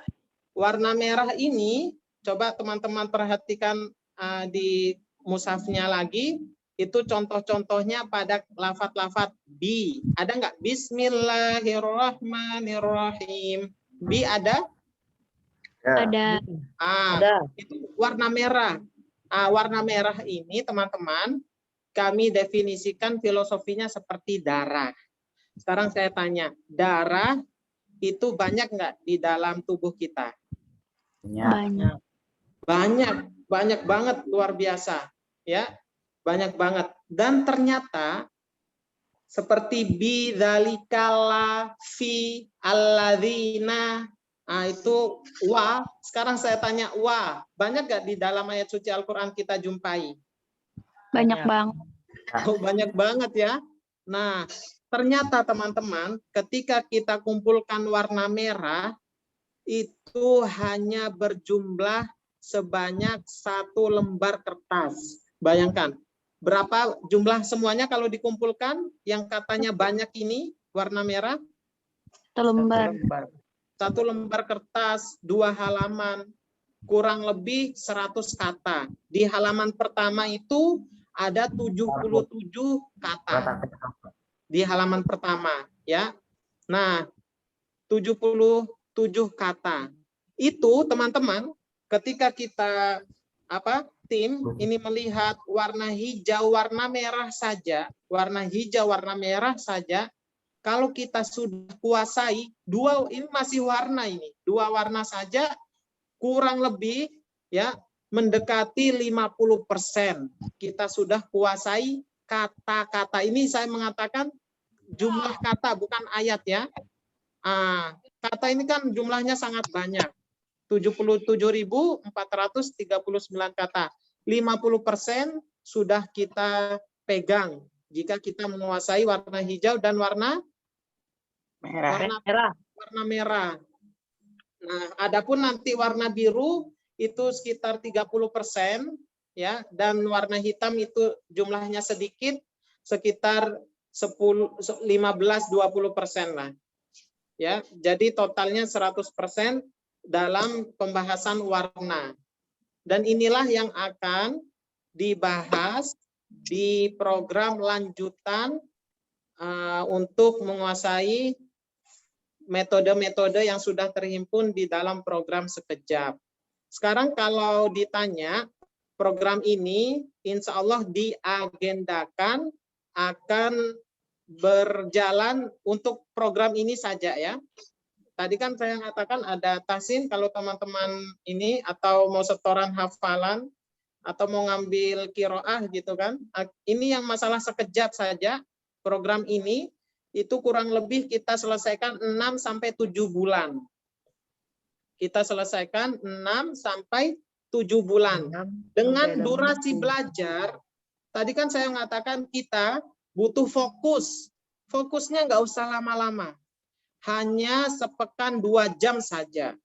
warna merah ini coba teman-teman perhatikan di mushafnya lagi, itu contoh-contohnya pada lafat-lafat bi. Ada nggak? Bismillahirrahmanirrahim. Bi ada? Ya. Ada. Ada. Itu warna merah. Warna merah ini teman-teman, kami definisikan filosofinya seperti darah. Sekarang saya tanya, darah itu banyak nggak di dalam tubuh kita? Banyak. Banyak banget, luar biasa, ya, banyak banget. Dan ternyata seperti bidzalikala fi alladzina, itu wa. Sekarang saya tanya wa, banyak nggak di dalam ayat suci Al-Quran kita jumpai? Banyak banget. Oh, banyak banget ya. Nah, ternyata teman-teman, ketika kita kumpulkan warna merah, itu hanya berjumlah sebanyak 1 lembar kertas. Bayangkan, berapa jumlah semuanya kalau dikumpulkan yang katanya banyak ini warna merah? 1 lembar. 1 lembar kertas, 2 halaman, kurang lebih 100 kata. Di halaman pertama itu ada 77 kata. Di halaman pertama, ya. Nah, 77 kata. Itu teman-teman, ketika kita tim ini melihat warna hijau, warna merah saja, kalau kita sudah kuasai ini masih warna ini, 2 warna saja kurang lebih ya mendekati 50%. Kita sudah kuasai kata-kata. Ini saya mengatakan jumlah kata, bukan ayat ya. Kata ini kan jumlahnya sangat banyak. 77.439 kata. 50% sudah kita pegang jika kita menguasai warna hijau dan warna merah. Nah, adapun nanti warna biru itu sekitar 30% ya, dan warna hitam itu jumlahnya sedikit, sekitar 15-20% lah. Ya, jadi totalnya 100% dalam pembahasan warna. Dan inilah yang akan dibahas di program lanjutan untuk menguasai metode-metode yang sudah terhimpun di dalam program Sekejap. Sekarang kalau ditanya, program ini insya Allah diagendakan akan berjalan untuk program ini saja ya. Tadi kan saya katakan ada tahsin, kalau teman-teman ini atau mau setoran hafalan atau mau ngambil qiraah gitu kan. Ini yang masalah sekejap saja, program ini itu kurang lebih kita selesaikan 6-7 bulan. Kita selesaikan 6-7 bulan. Dengan durasi belajar, tadi kan saya mengatakan kita butuh fokus. Fokusnya nggak usah lama-lama. Hanya sepekan 2 jam saja.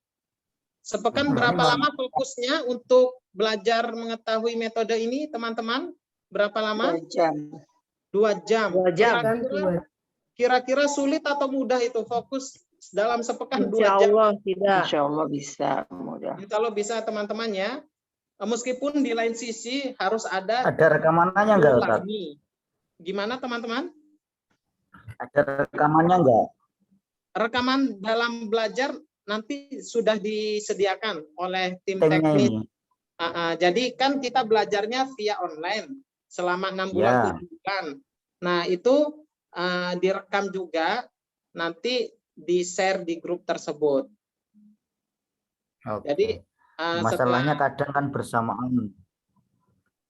Sepekan berapa lama fokusnya untuk belajar mengetahui metode ini, teman-teman? Berapa lama? 2 jam. 2 jam. 2 jam. Kira-kira sulit atau mudah itu fokus dalam sepekan 2 Insya jam? Allah tidak. Insya Allah bisa, mudah. Kalau bisa teman-teman ya. Meskipun di lain sisi harus ada rekamannya enggak, Ustaz? Gimana teman-teman? Ada rekamannya enggak? Rekaman dalam belajar nanti sudah disediakan oleh tim Timnya teknis. ini. Jadi kan kita belajarnya via online selama 6 bulan, Ya. 7 bulan. Nah, itu direkam juga, nanti di-share di grup tersebut. Oke. Jadi Masalahnya setelah, kadang kan bersamaan.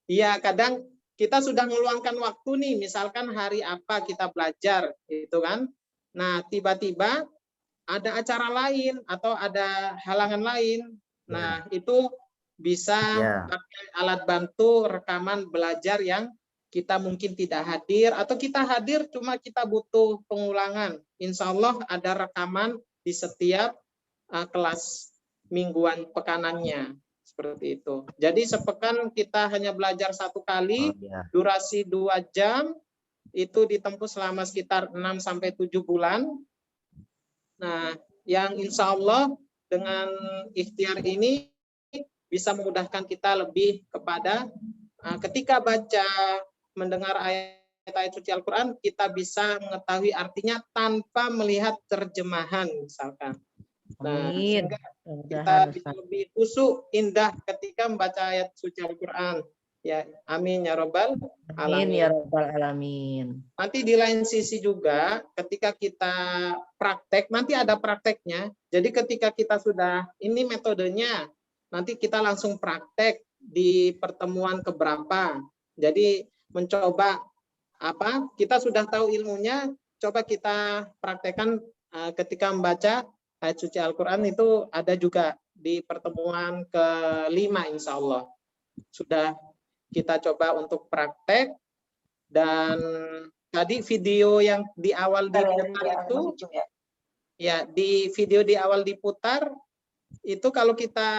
iya, kadang kita sudah meluangkan waktu nih, misalkan hari apa kita belajar, gitu kan. Nah, tiba-tiba ada acara lain atau ada halangan lain. Nah, itu bisa Ya. pakai alat bantu rekaman belajar yang kita mungkin tidak hadir, atau kita hadir cuma kita butuh pengulangan. Insya Allah ada rekaman di setiap kelas mingguan pekanannya. Seperti itu. Jadi sepekan kita hanya belajar 1 kali, Oh, ya. durasi 2 jam, itu ditempuh selama sekitar 6-7 bulan. Nah, yang insya Allah dengan ikhtiar ini bisa memudahkan kita lebih kepada ketika baca, mendengar ayat-ayat suci Al-Quran, kita bisa mengetahui artinya tanpa melihat terjemahan misalkan. Nah, Amin. sehingga kita Mudah-mudahan, bisa Ustaz. lebih khusyuk, indah ketika membaca ayat suci Al-Quran. Ya, amin ya robbal Amin alamin. ya rabbal alamin. Nanti di lain sisi juga ketika kita praktek, nanti ada prakteknya. Jadi ketika kita sudah, ini metodenya, nanti kita langsung praktek di pertemuan keberapa. Jadi mencoba apa, kita sudah tahu ilmunya, coba kita praktekkan ketika membaca ayat suci Al-Quran. Itu ada juga di pertemuan ke-5 insya Allah. Sudah kita coba untuk praktek. Dan tadi video yang di awal diputar itu, ya di video di awal diputar, itu kalau kita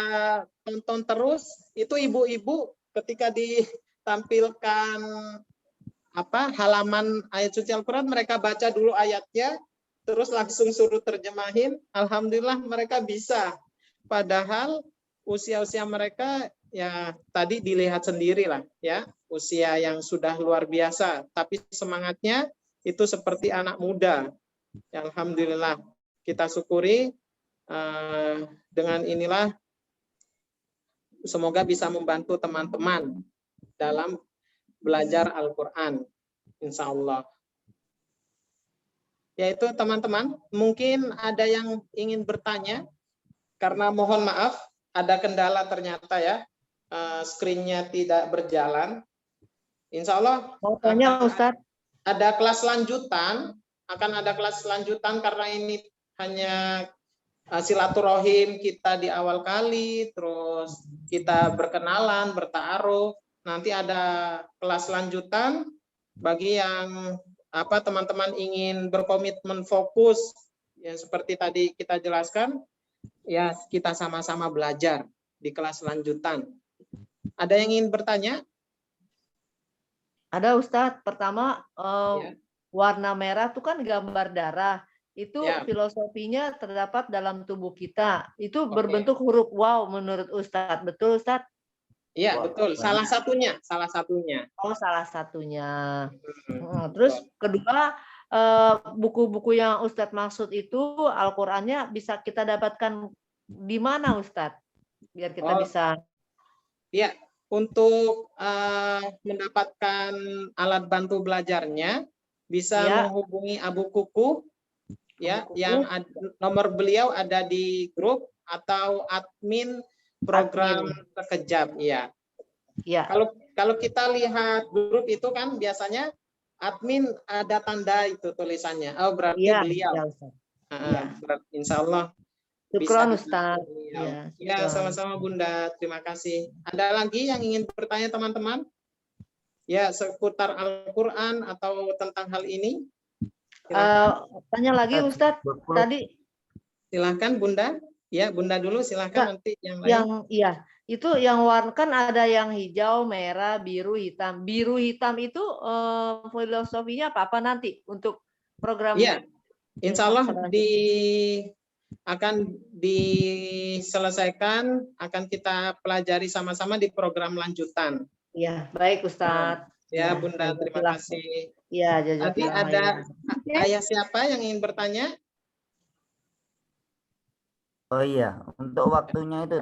tonton terus, itu ibu-ibu ketika ditampilkan halaman ayat suci Al-Quran, mereka baca dulu ayatnya, terus langsung suruh terjemahin. Alhamdulillah mereka bisa. Padahal usia-usia mereka ya tadi dilihat sendiri lah ya, usia yang sudah luar biasa, tapi semangatnya itu seperti anak muda. Ya, alhamdulillah kita syukuri dengan inilah, semoga bisa membantu teman-teman dalam belajar Al-Quran, insya Allah. Yaitu teman-teman, mungkin ada yang ingin bertanya, karena mohon maaf ada kendala ternyata ya, screen-nya tidak berjalan. Insya Allah Mau tanya Ustaz? ada kelas lanjutan, akan ada kelas lanjutan karena ini hanya silaturahim kita di awal kali, terus kita berkenalan, bertaaruf. Nanti ada kelas lanjutan bagi yang teman-teman ingin berkomitmen fokus, ya seperti tadi kita jelaskan, ya kita sama-sama belajar di kelas lanjutan. Ada yang ingin bertanya? Ada Ustadz. Pertama, Ya. warna merah itu kan gambar darah. Itu Ya. filosofinya terdapat dalam tubuh kita. Itu Oke. berbentuk huruf wow menurut Ustadz. Betul Ustadz? Iya, Wah, betul. Salah satunya. Oh, salah satunya. Hmm, Terus betul. kedua, buku-buku yang Ustadz maksud itu Al-Qur'annya bisa kita dapatkan di mana Ustadz? Biar kita bisa. Ya, untuk mendapatkan alat bantu belajarnya bisa Ya. menghubungi Abu Kuku, ya, Abu Kuku. yang nomor beliau ada di grup atau admin program Sekejap, ya. Ya. Kalau kita lihat grup itu kan biasanya admin ada tanda itu tulisannya. Oh, berarti Ya, beliau. ya, Ustaz. Insya Allah. Syukron Bisa Ustaz. Ya, syukron. sama-sama Bunda. Terima kasih. Ada lagi yang ingin bertanya teman-teman? Ya, seputar Al-Quran atau tentang hal ini? Tanya lagi Ustadz. Tadi Silahkan Bunda. Ya, Bunda dulu silahkan, nanti yang lain. Itu yang warna kan ada yang hijau, merah, biru, hitam. Biru hitam itu filosofinya apa nanti untuk program? Iya, insya Allah akan diselesaikan, akan kita pelajari sama-sama di program lanjutan. Iya, baik Ustadz. Ya, Bunda, terima kasih. Iya, Tadi ada ayah siapa yang ingin bertanya? Oh iya, untuk waktunya itu